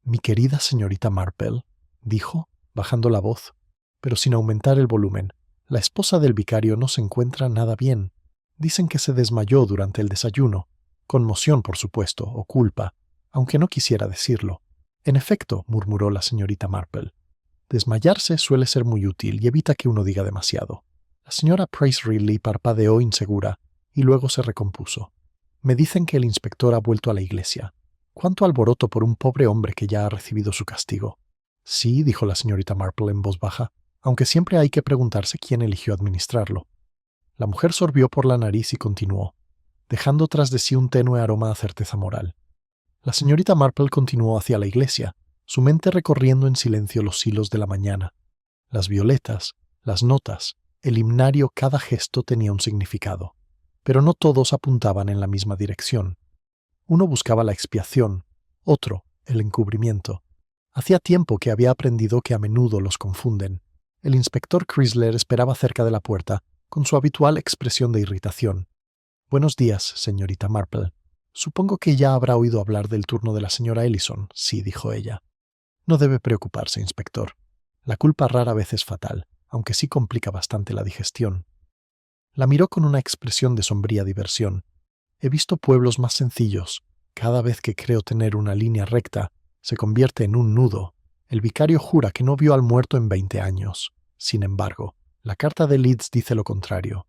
«Mi querida señorita Marple», dijo, bajando la voz, pero sin aumentar el volumen, «la esposa del vicario no se encuentra nada bien. Dicen que se desmayó durante el desayuno. Conmoción, por supuesto, o culpa, aunque no quisiera decirlo. En efecto», murmuró la señorita Marple, «desmayarse suele ser muy útil y evita que uno diga demasiado». La señora Price Ridley parpadeó insegura y luego se recompuso. «Me dicen que el inspector ha vuelto a la iglesia. ¡Cuánto alboroto por un pobre hombre que ya ha recibido su castigo!». «Sí», dijo la señorita Marple en voz baja, «aunque siempre hay que preguntarse quién eligió administrarlo». La mujer sorbió por la nariz y continuó, dejando tras de sí un tenue aroma a certeza moral. La señorita Marple continuó hacia la iglesia, su mente recorriendo en silencio los hilos de la mañana. Las violetas, las notas, el himnario, cada gesto tenía un significado, pero no todos apuntaban en la misma dirección. Uno buscaba la expiación, otro, el encubrimiento. Hacía tiempo que había aprendido que a menudo los confunden. El inspector Chrysler esperaba cerca de la puerta, con su habitual expresión de irritación. «Buenos días, señorita Marple. Supongo que ya habrá oído hablar del turno de la señora Ellison», «Sí», dijo ella. «No debe preocuparse, inspector. La culpa rara vez es fatal, aunque sí complica bastante la digestión». La miró con una expresión de sombría diversión. «He visto pueblos más sencillos. Cada vez que creo tener una línea recta, se convierte en un nudo. El vicario jura que no vio al muerto en 20 años. Sin embargo, la carta de Leeds dice lo contrario.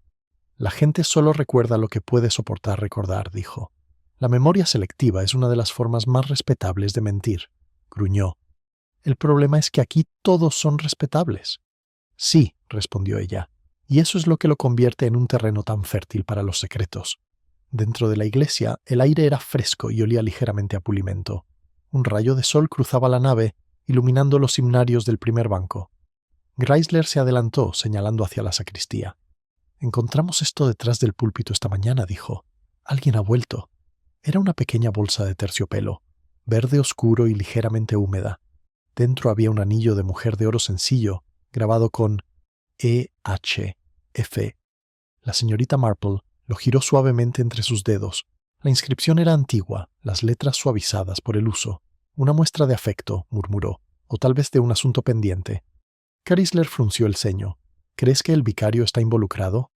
La gente solo recuerda lo que puede soportar recordar», dijo. «La memoria selectiva es una de las formas más respetables de mentir», gruñó. «El problema es que aquí todos son respetables». «Sí», respondió ella, «y eso es lo que lo convierte en un terreno tan fértil para los secretos». Dentro de la iglesia, el aire era fresco y olía ligeramente a pulimento. Un rayo de sol cruzaba la nave, iluminando los himnarios del primer banco. Chrysler se adelantó, señalando hacia la sacristía. «Encontramos esto detrás del púlpito esta mañana», dijo. «Alguien ha vuelto». Era una pequeña bolsa de terciopelo, verde oscuro y ligeramente húmeda. Dentro había un anillo de mujer de oro sencillo, grabado con E.H.F. La señorita Marple lo giró suavemente entre sus dedos. La inscripción era antigua, las letras suavizadas por el uso. «Una muestra de afecto», murmuró, «o tal vez de un asunto pendiente». Chrysler frunció el ceño. «¿Crees que el vicario está involucrado?»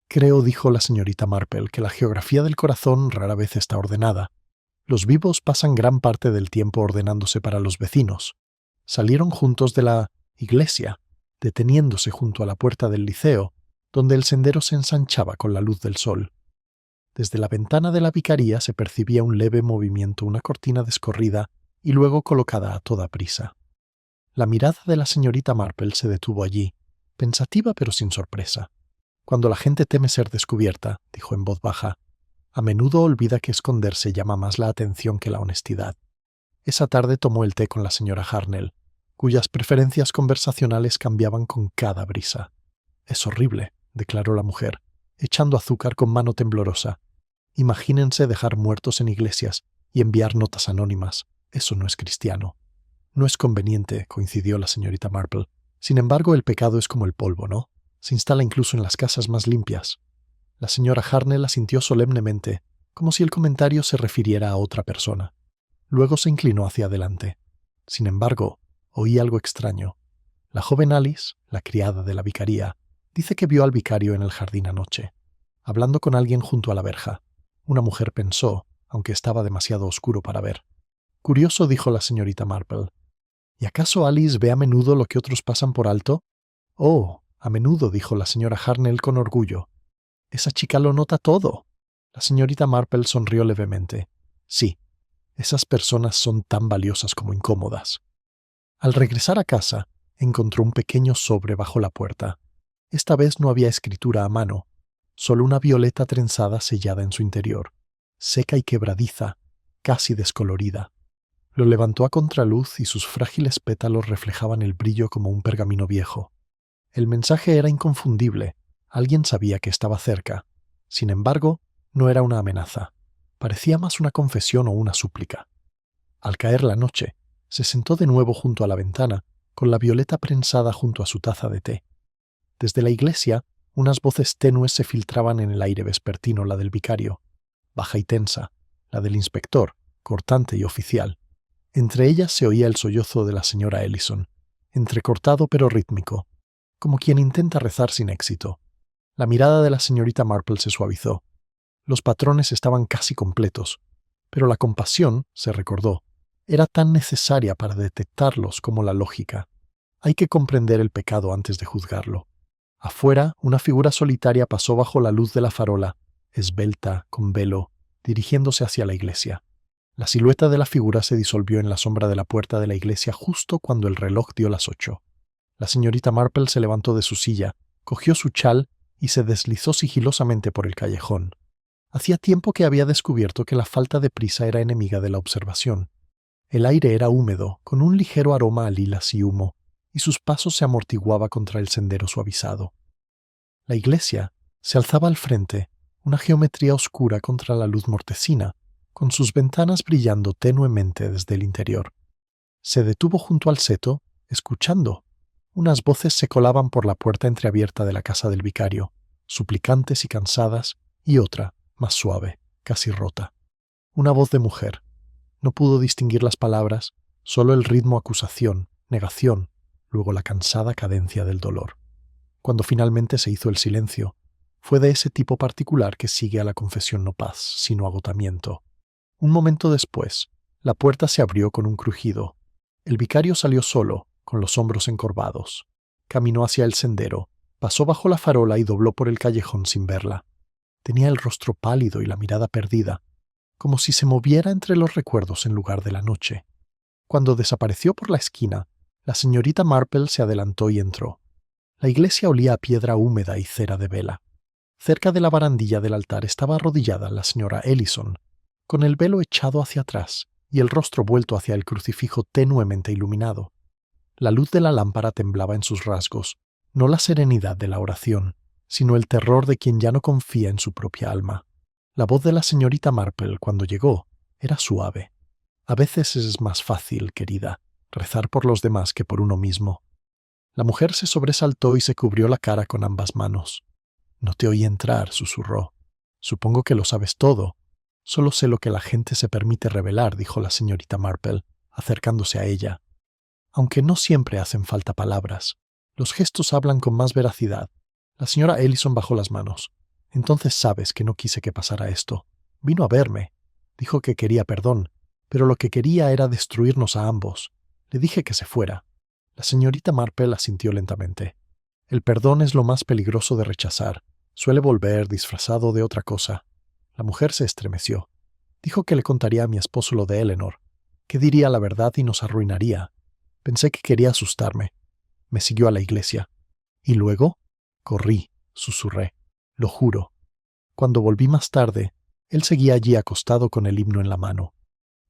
«Creo», dijo la señorita Marple, «que la geografía del corazón rara vez está ordenada. Los vivos pasan gran parte del tiempo ordenándose para los vecinos. Salieron juntos de la iglesia, deteniéndose junto a la puerta del liceo, donde el sendero se ensanchaba con la luz del sol. Desde la ventana de la vicaría se percibía un leve movimiento, una cortina descorrida y luego colocada a toda prisa. La mirada de la señorita Marple se detuvo allí, pensativa pero sin sorpresa. «Cuando la gente teme ser descubierta», dijo en voz baja, «a menudo olvida que esconderse llama más la atención que la honestidad». Esa tarde tomó el té con la señora Harnell, cuyas preferencias conversacionales cambiaban con cada brisa. «Es horrible», declaró la mujer, echando azúcar con mano temblorosa. «Imagínense dejar muertos en iglesias y enviar notas anónimas. Eso no es cristiano». «No es conveniente», coincidió la señorita Marple. «Sin embargo, el pecado es como el polvo, ¿no? Se instala incluso en las casas más limpias». La señora Harnell asintió solemnemente, como si el comentario se refiriera a otra persona. Luego se inclinó hacia adelante. Sin embargo, oí algo extraño. La joven Alice, la criada de la vicaría, dice que vio al vicario en el jardín anoche, hablando con alguien junto a la verja. Una mujer pensó, aunque estaba demasiado oscuro para ver. «Curioso», dijo la señorita Marple. «¿Y acaso Alice ve a menudo lo que otros pasan por alto?» «Oh, a menudo», dijo la señora Harnell con orgullo. Esa chica lo nota todo. La señorita Marple sonrió levemente. Sí, esas personas son tan valiosas como incómodas. Al regresar a casa, encontró un pequeño sobre bajo la puerta. Esta vez no había escritura a mano, solo una violeta trenzada sellada en su interior, seca y quebradiza, casi descolorida. Lo levantó a contraluz y sus frágiles pétalos reflejaban el brillo como un pergamino viejo. El mensaje era inconfundible. Alguien sabía que estaba cerca. Sin embargo, no era una amenaza. Parecía más una confesión o una súplica. Al caer la noche, se sentó de nuevo junto a la ventana, con la violeta prensada junto a su taza de té. Desde la iglesia, unas voces tenues se filtraban en el aire vespertino, la del vicario, baja y tensa, la del inspector, cortante y oficial. Entre ellas se oía el sollozo de la señora Ellison, entrecortado pero rítmico, como quien intenta rezar sin éxito. La mirada de la señorita Marple se suavizó. Los patrones estaban casi completos, pero la compasión, se recordó, era tan necesaria para detectarlos como la lógica. Hay que comprender el pecado antes de juzgarlo. Afuera, una figura solitaria pasó bajo la luz de la farola, esbelta, con velo, dirigiéndose hacia la iglesia. La silueta de la figura se disolvió en la sombra de la puerta de la iglesia justo cuando el reloj dio las 8. La señorita Marple se levantó de su silla, cogió su chal y se deslizó sigilosamente por el callejón. Hacía tiempo que había descubierto que la falta de prisa era enemiga de la observación. El aire era húmedo, con un ligero aroma a lilas y humo, y sus pasos se amortiguaba contra el sendero suavizado. La iglesia se alzaba al frente, una geometría oscura contra la luz mortecina, con sus ventanas brillando tenuemente desde el interior. Se detuvo junto al seto, escuchando. Unas voces se colaban por la puerta entreabierta de la casa del vicario, suplicantes y cansadas, y otra, más suave, casi rota. Una voz de mujer. No pudo distinguir las palabras, solo el ritmo acusación, negación, luego la cansada cadencia del dolor. Cuando finalmente se hizo el silencio, fue de ese tipo particular que sigue a la confesión no paz, sino agotamiento. Un momento después, la puerta se abrió con un crujido. El vicario salió solo, con los hombros encorvados. Caminó hacia el sendero, pasó bajo la farola y dobló por el callejón sin verla. Tenía el rostro pálido y la mirada perdida, como si se moviera entre los recuerdos en lugar de la noche. Cuando desapareció por la esquina, la señorita Marple se adelantó y entró. La iglesia olía a piedra húmeda y cera de vela. Cerca de la barandilla del altar estaba arrodillada la señora Ellison, con el velo echado hacia atrás y el rostro vuelto hacia el crucifijo tenuemente iluminado. La luz de la lámpara temblaba en sus rasgos, no la serenidad de la oración, sino el terror de quien ya no confía en su propia alma. La voz de la señorita Marple, cuando llegó, era suave. A veces es más fácil, querida, rezar por los demás que por uno mismo. La mujer se sobresaltó y se cubrió la cara con ambas manos. No te oí entrar, susurró. Supongo que lo sabes todo. Solo sé lo que la gente se permite revelar, dijo la señorita Marple, acercándose a ella. Aunque no siempre hacen falta palabras, los gestos hablan con más veracidad. La señora Ellison bajó las manos. Entonces sabes que no quise que pasara esto. Vino a verme. Dijo que quería perdón, pero lo que quería era destruirnos a ambos. Le dije que se fuera. La señorita Marple asintió lentamente. El perdón es lo más peligroso de rechazar. Suele volver disfrazado de otra cosa. La mujer se estremeció. Dijo que le contaría a mi esposo lo de Eleanor, que diría la verdad y nos arruinaría. Pensé que quería asustarme. Me siguió a la iglesia. ¿Y luego? Corrí, susurré. Lo juro. Cuando volví más tarde, él seguía allí acostado con el himno en la mano.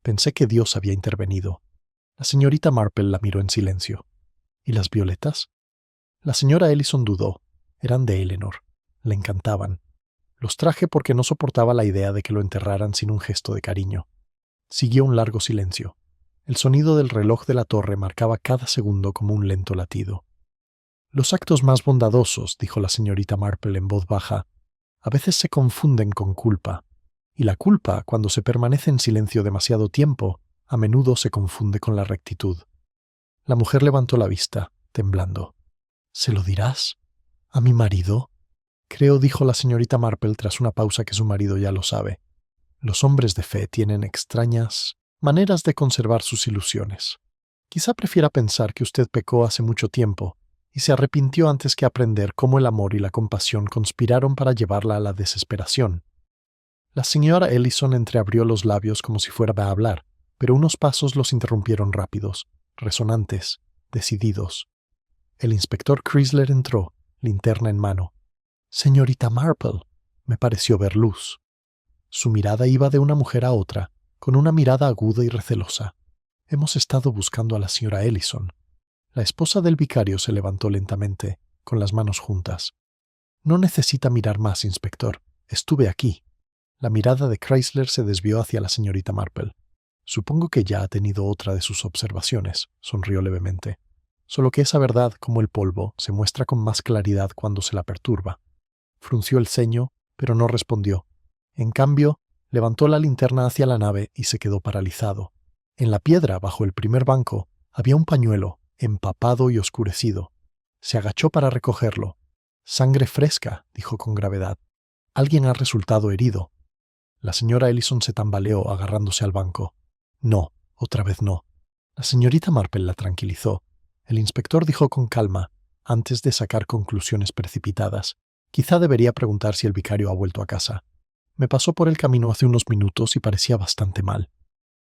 Pensé que Dios había intervenido. La señorita Marple la miró en silencio. ¿Y las violetas? La señora Ellison dudó. Eran de Eleanor. Le encantaban. Los traje porque no soportaba la idea de que lo enterraran sin un gesto de cariño. Siguió un largo silencio. El sonido del reloj de la torre marcaba cada segundo como un lento latido. Los actos más bondadosos, dijo la señorita Marple en voz baja, a veces se confunden con culpa, y la culpa, cuando se permanece en silencio demasiado tiempo, a menudo se confunde con la rectitud. La mujer levantó la vista, temblando. ¿Se lo dirás? ¿A mi marido? Creo, dijo la señorita Marple tras una pausa, que su marido ya lo sabe. Los hombres de fe tienen extrañas maneras de conservar sus ilusiones. Quizá prefiera pensar que usted pecó hace mucho tiempo y se arrepintió antes que aprender cómo el amor y la compasión conspiraron para llevarla a la desesperación. La señora Ellison entreabrió los labios como si fuera a hablar, pero unos pasos los interrumpieron rápidos, resonantes, decididos. El inspector Chrysler entró, linterna en mano. «Señorita Marple», me pareció ver luz. Su mirada iba de una mujer a otra, con una mirada aguda y recelosa. «Hemos estado buscando a la señora Ellison». La esposa del vicario se levantó lentamente, con las manos juntas. «No necesita mirar más, inspector. Estuve aquí». La mirada de Chrysler se desvió hacia la señorita Marple. «Supongo que ya ha tenido otra de sus observaciones», sonrió levemente. «Solo que esa verdad, como el polvo, se muestra con más claridad cuando se la perturba». Frunció el ceño, pero no respondió. En cambio, levantó la linterna hacia la nave y se quedó paralizado. En la piedra, bajo el primer banco, había un pañuelo, empapado y oscurecido. Se agachó para recogerlo. «Sangre fresca», dijo con gravedad. «Alguien ha resultado herido». La señora Ellison se tambaleó agarrándose al banco. «No, otra vez no». La señorita Marple la tranquilizó. El inspector dijo con calma, antes de sacar conclusiones precipitadas: «Quizá debería preguntar si el vicario ha vuelto a casa. Me pasó por el camino hace unos minutos y parecía bastante mal».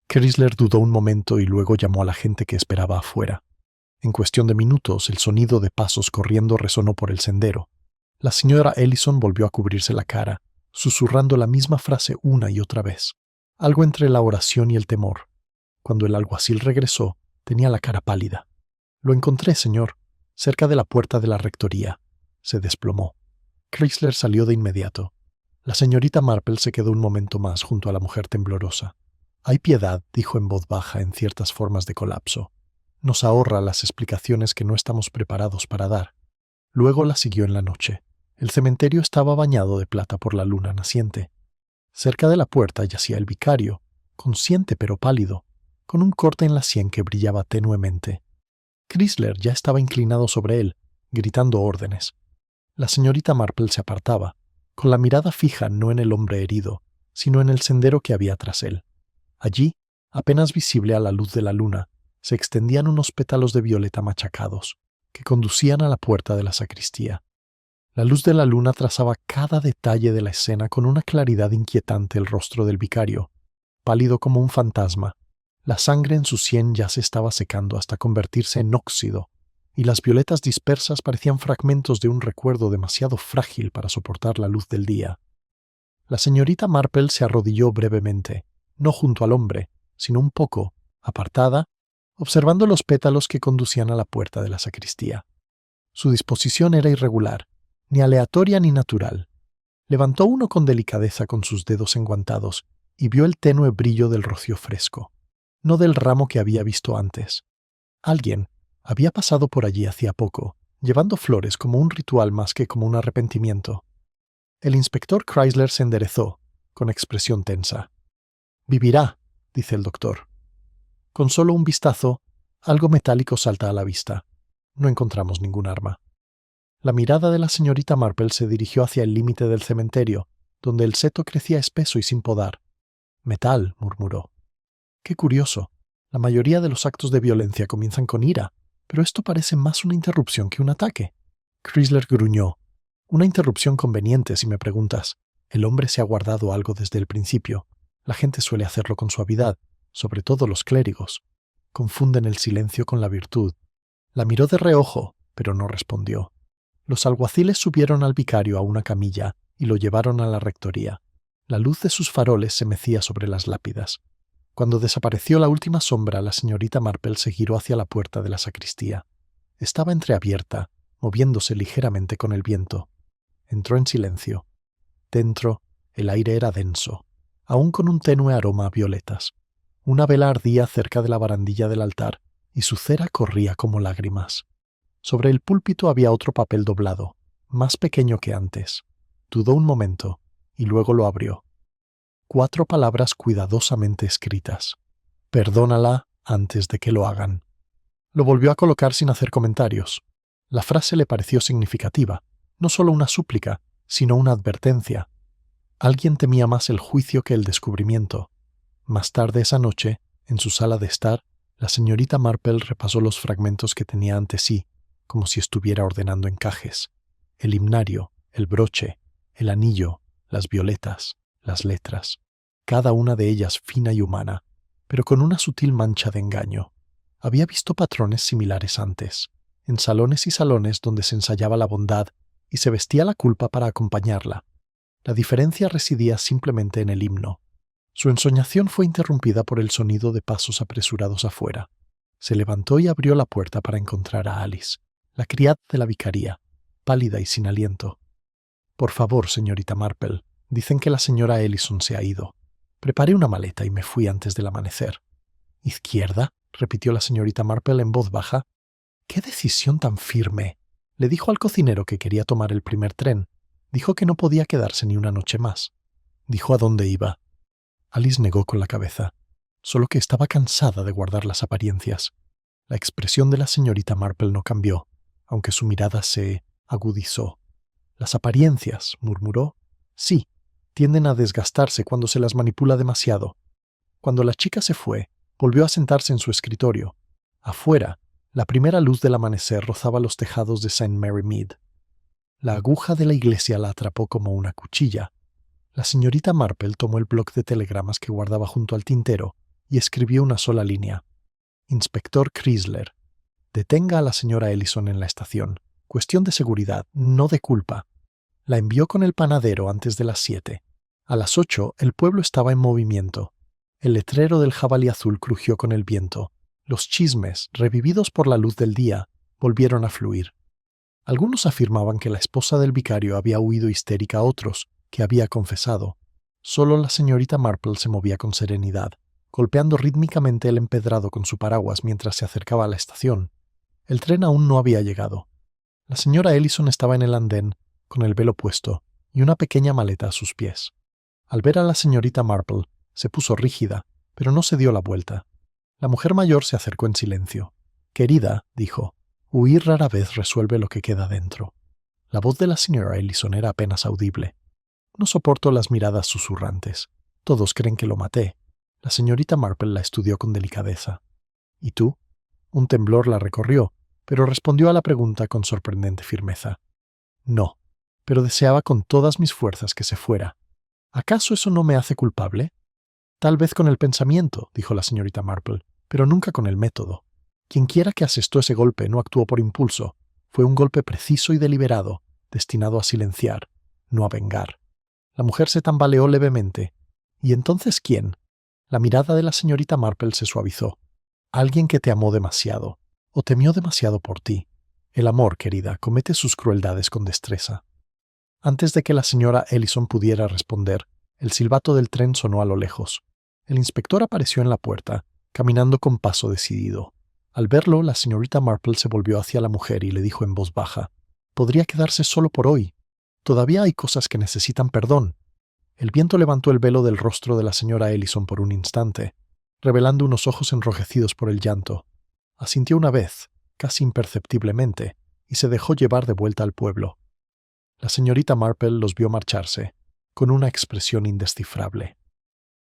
Chrysler dudó un momento y luego llamó a la gente que esperaba afuera. En cuestión de minutos, el sonido de pasos corriendo resonó por el sendero. La señora Ellison volvió a cubrirse la cara, susurrando la misma frase una y otra vez, algo entre la oración y el temor. Cuando el alguacil regresó, tenía la cara pálida. «Lo encontré, señor, cerca de la puerta de la rectoría». Se desplomó. Chrysler salió de inmediato. La señorita Marple se quedó un momento más junto a la mujer temblorosa. «Hay piedad», dijo en voz baja en ciertas formas de colapso. «Nos ahorra las explicaciones que no estamos preparados para dar». Luego la siguió en la noche. El cementerio estaba bañado de plata por la luna naciente. Cerca de la puerta yacía el vicario, consciente pero pálido, con un corte en la sien que brillaba tenuemente. Chrysler ya estaba inclinado sobre él, gritando órdenes. La señorita Marple se apartaba, con la mirada fija no en el hombre herido, sino en el sendero que había tras él. Allí, apenas visible a la luz de la luna, se extendían unos pétalos de violeta machacados, que conducían a la puerta de la sacristía. La luz de la luna trazaba cada detalle de la escena con una claridad inquietante el rostro del vicario, pálido como un fantasma. La sangre en su sien ya se estaba secando hasta convertirse en óxido, y las violetas dispersas parecían fragmentos de un recuerdo demasiado frágil para soportar la luz del día. La señorita Marple se arrodilló brevemente, no junto al hombre, sino un poco, apartada, observando los pétalos que conducían a la puerta de la sacristía. Su disposición era irregular, ni aleatoria ni natural. Levantó uno con delicadeza con sus dedos enguantados y vio el tenue brillo del rocío fresco, no del ramo que había visto antes. Alguien había pasado por allí hacía poco, llevando flores como un ritual más que como un arrepentimiento. El inspector Chrysler se enderezó, con expresión tensa. «Vivirá», dice el doctor. Con solo un vistazo, algo metálico salta a la vista. No encontramos ningún arma. La mirada de la señorita Marple se dirigió hacia el límite del cementerio, donde el seto crecía espeso y sin podar. «Metal», murmuró. «Qué curioso. La mayoría de los actos de violencia comienzan con ira, pero esto parece más una interrupción que un ataque». Chrysler gruñó. «Una interrupción conveniente, si me preguntas. El hombre se ha guardado algo desde el principio. La gente suele hacerlo con suavidad, sobre todo los clérigos. Confunden el silencio con la virtud». La miró de reojo, pero no respondió. Los alguaciles subieron al vicario a una camilla y lo llevaron a la rectoría. La luz de sus faroles se mecía sobre las lápidas. Cuando desapareció la última sombra, la señorita Marple se giró hacia la puerta de la sacristía. Estaba entreabierta, moviéndose ligeramente con el viento. Entró en silencio. Dentro, el aire era denso, aún con un tenue aroma a violetas. Una vela ardía cerca de la barandilla del altar y su cera corría como lágrimas. Sobre el púlpito había otro papel doblado, más pequeño que antes. Dudó un momento y luego lo abrió. 4 palabras cuidadosamente escritas. «Perdónala antes de que lo hagan». Lo volvió a colocar sin hacer comentarios. La frase le pareció significativa, no solo una súplica, sino una advertencia. Alguien temía más el juicio que el descubrimiento. Más tarde esa noche, en su sala de estar, la señorita Marple repasó los fragmentos que tenía ante sí, como si estuviera ordenando encajes. El himnario, el broche, el anillo, las violetas, las letras, cada una de ellas fina y humana, pero con una sutil mancha de engaño. Había visto patrones similares antes, en salones y salones donde se ensayaba la bondad y se vestía la culpa para acompañarla. La diferencia residía simplemente en el himno. Su ensoñación fue interrumpida por el sonido de pasos apresurados afuera. Se levantó y abrió la puerta para encontrar a Alice, la criada de la vicaría, pálida y sin aliento. «Por favor, señorita Marple, dicen que la señora Ellison se ha ido. Preparé una maleta y me fui antes del amanecer». «¿Izquierda?», repitió la señorita Marple en voz baja. «¡Qué decisión tan firme!». Le dijo al cocinero que quería tomar el primer tren. Dijo que no podía quedarse ni una noche más. Dijo a dónde iba. Alice negó con la cabeza, solo que estaba cansada de guardar las apariencias. La expresión de la señorita Marple no cambió, aunque su mirada se agudizó. «Las apariencias», murmuró. «Sí, tienden a desgastarse cuando se las manipula demasiado». Cuando la chica se fue, volvió a sentarse en su escritorio. Afuera, la primera luz del amanecer rozaba los tejados de St. Mary Mead. La aguja de la iglesia la atrapó como una cuchilla. La señorita Marple tomó el bloc de telegramas que guardaba junto al tintero y escribió una sola línea. «Inspector Chrysler, detenga a la señora Ellison en la estación. Cuestión de seguridad, no de culpa». La envió con el panadero antes de las 7. A las 8 el pueblo estaba en movimiento. El letrero del jabalí azul crujió con el viento. Los chismes, revividos por la luz del día, volvieron a fluir. Algunos afirmaban que la esposa del vicario había huido histérica, otros que había confesado. Solo la señorita Marple se movía con serenidad, golpeando rítmicamente el empedrado con su paraguas mientras se acercaba a la estación. El tren aún no había llegado. La señora Ellison estaba en el andén, con el velo puesto y una pequeña maleta a sus pies. Al ver a la señorita Marple, se puso rígida, pero no se dio la vuelta. La mujer mayor se acercó en silencio. «Querida», dijo, «huir rara vez resuelve lo que queda dentro». La voz de la señora Ellison era apenas audible. «No soporto las miradas susurrantes. Todos creen que lo maté». La señorita Marple la estudió con delicadeza. «¿Y tú?». Un temblor la recorrió, pero respondió a la pregunta con sorprendente firmeza. «No, pero deseaba con todas mis fuerzas que se fuera. ¿Acaso eso no me hace culpable?». «Tal vez con el pensamiento», dijo la señorita Marple, «pero nunca con el método. Quienquiera que asestó ese golpe no actuó por impulso. Fue un golpe preciso y deliberado, destinado a silenciar, no a vengar». La mujer se tambaleó levemente. «¿Y entonces quién?». La mirada de la señorita Marple se suavizó. «Alguien que te amó demasiado, o temió demasiado por ti. El amor, querida, comete sus crueldades con destreza». Antes de que la señora Ellison pudiera responder, el silbato del tren sonó a lo lejos. El inspector apareció en la puerta, caminando con paso decidido. Al verlo, la señorita Marple se volvió hacia la mujer y le dijo en voz baja: «Podría quedarse solo por hoy. Todavía hay cosas que necesitan perdón». El viento levantó el velo del rostro de la señora Ellison por un instante, revelando unos ojos enrojecidos por el llanto. Asintió una vez, casi imperceptiblemente, y se dejó llevar de vuelta al pueblo. La señorita Marple los vio marcharse, con una expresión indescifrable.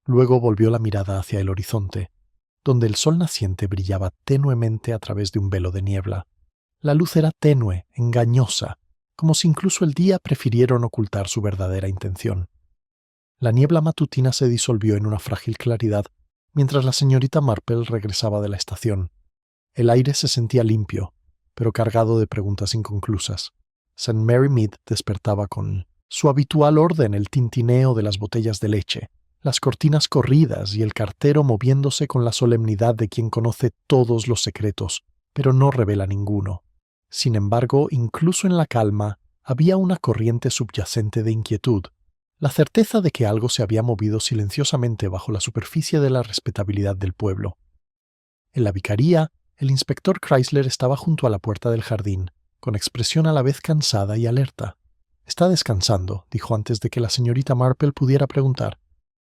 Luego volvió la mirada hacia el horizonte, donde el sol naciente brillaba tenuemente a través de un velo de niebla. La luz era tenue, engañosa, como si incluso el día prefirieron ocultar su verdadera intención. La niebla matutina se disolvió en una frágil claridad mientras la señorita Marple regresaba de la estación. El aire se sentía limpio, pero cargado de preguntas inconclusas. St. Mary Mead despertaba con su habitual orden, el tintineo de las botellas de leche, las cortinas corridas y el cartero moviéndose con la solemnidad de quien conoce todos los secretos, pero no revela ninguno. Sin embargo, incluso en la calma, había una corriente subyacente de inquietud, la certeza de que algo se había movido silenciosamente bajo la superficie de la respetabilidad del pueblo. En la vicaría, el inspector Chrysler estaba junto a la puerta del jardín, con expresión a la vez cansada y alerta. «Está descansando», dijo antes de que la señorita Marple pudiera preguntar.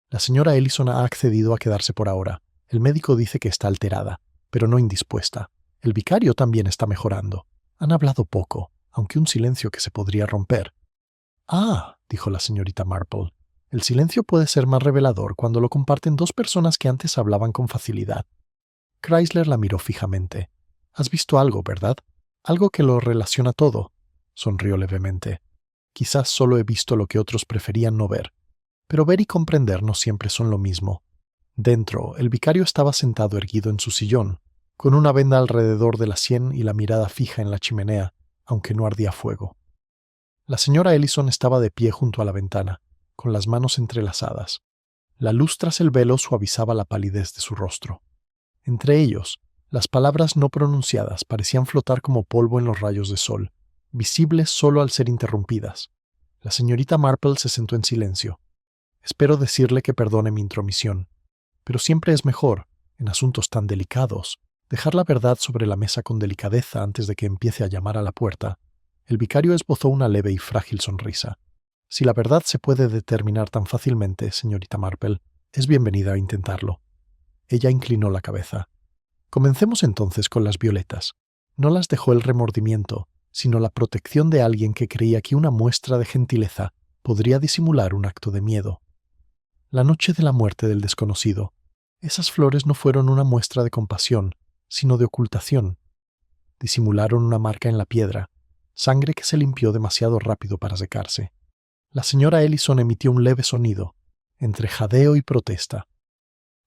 «La señora Ellison ha accedido a quedarse por ahora. El médico dice que está alterada, pero no indispuesta. El vicario también está mejorando. Han hablado poco, aunque un silencio que se podría romper». «Ah», dijo la señorita Marple, «el silencio puede ser más revelador cuando lo comparten dos personas que antes hablaban con facilidad». Chrysler la miró fijamente. «Has visto algo, ¿verdad?». Algo que lo relaciona todo, sonrió levemente. Quizás solo he visto lo que otros preferían no ver, pero ver y comprender no siempre son lo mismo. Dentro, el vicario estaba sentado erguido en su sillón, con una venda alrededor de la sien y la mirada fija en la chimenea, aunque no ardía fuego. La señora Ellison estaba de pie junto a la ventana, con las manos entrelazadas. La luz tras el velo suavizaba la palidez de su rostro. Entre ellos, las palabras no pronunciadas parecían flotar como polvo en los rayos de sol, visibles solo al ser interrumpidas. La señorita Marple se sentó en silencio. Espero decirle que perdone mi intromisión, pero siempre es mejor, en asuntos tan delicados, dejar la verdad sobre la mesa con delicadeza antes de que empiece a llamar a la puerta. El vicario esbozó una leve y frágil sonrisa. Si la verdad se puede determinar tan fácilmente, señorita Marple, es bienvenida a intentarlo. Ella inclinó la cabeza. Comencemos entonces con las violetas. No las dejó el remordimiento, sino la protección de alguien que creía que una muestra de gentileza podría disimular un acto de miedo. La noche de la muerte del desconocido, esas flores no fueron una muestra de compasión, sino de ocultación. Disimularon una marca en la piedra, sangre que se limpió demasiado rápido para secarse. La señora Ellison emitió un leve sonido, entre jadeo y protesta.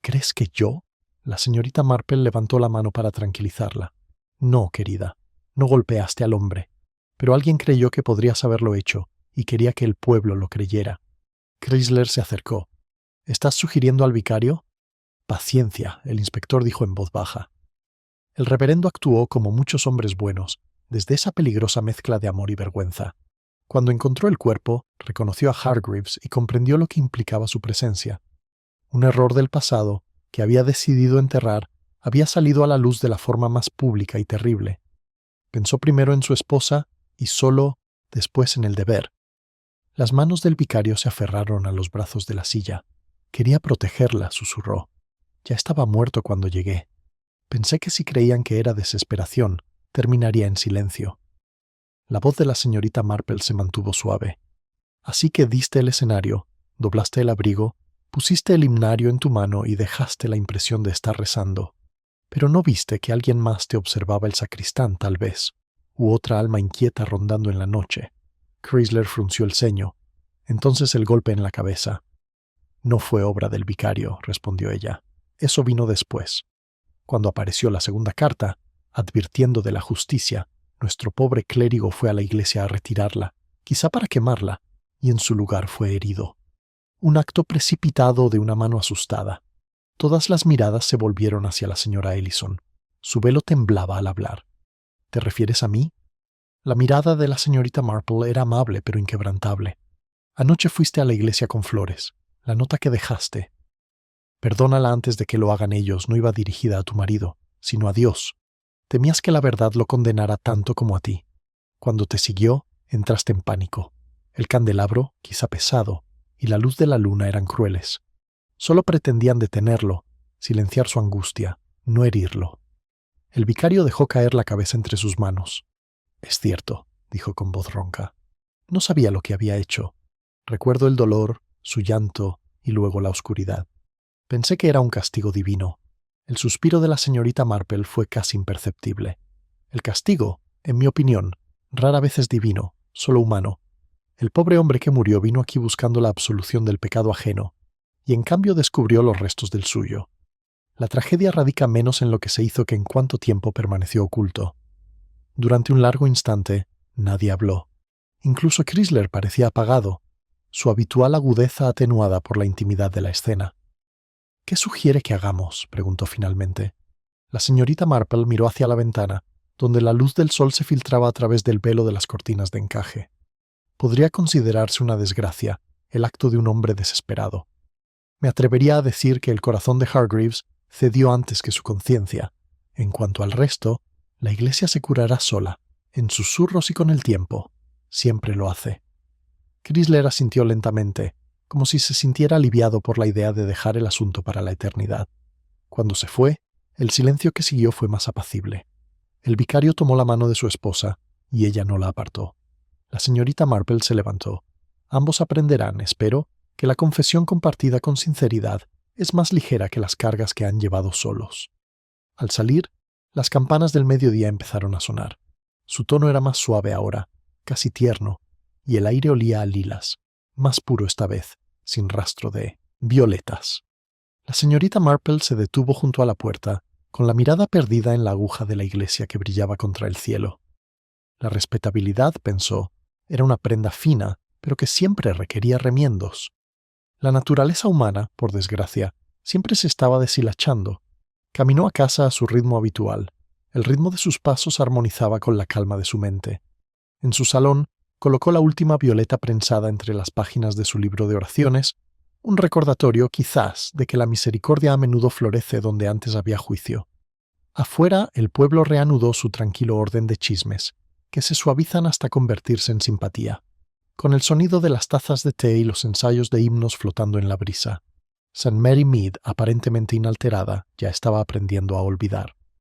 ¿Crees que yo? La señorita Marple levantó la mano para tranquilizarla. No, querida, no golpeaste al hombre, pero alguien creyó que podrías haberlo hecho y quería que el pueblo lo creyera. Chrysler se acercó. ¿Estás sugiriendo al vicario? Paciencia, el inspector dijo en voz baja. El reverendo actuó como muchos hombres buenos, desde esa peligrosa mezcla de amor y vergüenza. Cuando encontró el cuerpo, reconoció a Hargreaves y comprendió lo que implicaba su presencia. Un error del pasado, que había decidido enterrar, había salido a la luz de la forma más pública y terrible. Pensó primero en su esposa y solo después en el deber. Las manos del vicario se aferraron a los brazos de la silla. Quería protegerla, susurró. Ya estaba muerto cuando llegué. Pensé que si creían que era desesperación, terminaría en silencio. La voz de la señorita Marple se mantuvo suave. Así que diste el escenario, doblaste el abrigo, pusiste el himnario en tu mano y dejaste la impresión de estar rezando. Pero no viste que alguien más te observaba el sacristán, tal vez, u otra alma inquieta rondando en la noche. Chrysler frunció el ceño. Entonces el golpe en la cabeza. No fue obra del vicario, respondió ella. Eso vino después. Cuando apareció la segunda carta, advirtiendo de la justicia, nuestro pobre clérigo fue a la iglesia a retirarla, quizá para quemarla, y en su lugar fue herido. Un acto precipitado de una mano asustada. Todas las miradas se volvieron hacia la señora Ellison. Su velo temblaba al hablar. ¿Te refieres a mí? La mirada de la señorita Marple era amable pero inquebrantable. Anoche fuiste a la iglesia con flores. La nota que dejaste. Perdónala antes de que lo hagan ellos, no iba dirigida a tu marido, sino a Dios. Temías que la verdad lo condenara tanto como a ti. Cuando te siguió, entraste en pánico. El candelabro, quizá pesado, y la luz de la luna eran crueles. Solo pretendían detenerlo, silenciar su angustia, no herirlo. El vicario dejó caer la cabeza entre sus manos. Es cierto, dijo con voz ronca. No sabía lo que había hecho. Recuerdo el dolor, su llanto y luego la oscuridad. Pensé que era un castigo divino. El suspiro de la señorita Marple fue casi imperceptible. El castigo, en mi opinión, rara vez es divino, solo humano. El pobre hombre que murió vino aquí buscando la absolución del pecado ajeno, y en cambio descubrió los restos del suyo. La tragedia radica menos en lo que se hizo que en cuánto tiempo permaneció oculto. Durante un largo instante, nadie habló. Incluso Chrysler parecía apagado, su habitual agudeza atenuada por la intimidad de la escena. ¿Qué sugiere que hagamos?, preguntó finalmente. La señorita Marple miró hacia la ventana, donde la luz del sol se filtraba a través del velo de las cortinas de encaje. Podría considerarse una desgracia, el acto de un hombre desesperado. Me atrevería a decir que el corazón de Hargreaves cedió antes que su conciencia. En cuanto al resto, la iglesia se curará sola, en susurros y con el tiempo. Siempre lo hace. Chrysler asintió lentamente, como si se sintiera aliviado por la idea de dejar el asunto para la eternidad. Cuando se fue, el silencio que siguió fue más apacible. El vicario tomó la mano de su esposa, y ella no la apartó. La señorita Marple se levantó. Ambos aprenderán, espero, que la confesión compartida con sinceridad es más ligera que las cargas que han llevado solos. Al salir, las campanas del mediodía empezaron a sonar. Su tono era más suave ahora, casi tierno, y el aire olía a lilas, más puro esta vez, sin rastro de violetas. La señorita Marple se detuvo junto a la puerta, con la mirada perdida en la aguja de la iglesia que brillaba contra el cielo. La respetabilidad, pensó, era una prenda fina, pero que siempre requería remiendos. La naturaleza humana, por desgracia, siempre se estaba deshilachando. Caminó a casa a su ritmo habitual. El ritmo de sus pasos armonizaba con la calma de su mente. En su salón, colocó la última violeta prensada entre las páginas de su libro de oraciones, un recordatorio, quizás, de que la misericordia a menudo florece donde antes había juicio. Afuera, el pueblo reanudó su tranquilo orden de chismes, que se suavizan hasta convertirse en simpatía, con el sonido de las tazas de té y los ensayos de himnos flotando en la brisa. St. Mary Mead, aparentemente inalterada, ya estaba aprendiendo a olvidar.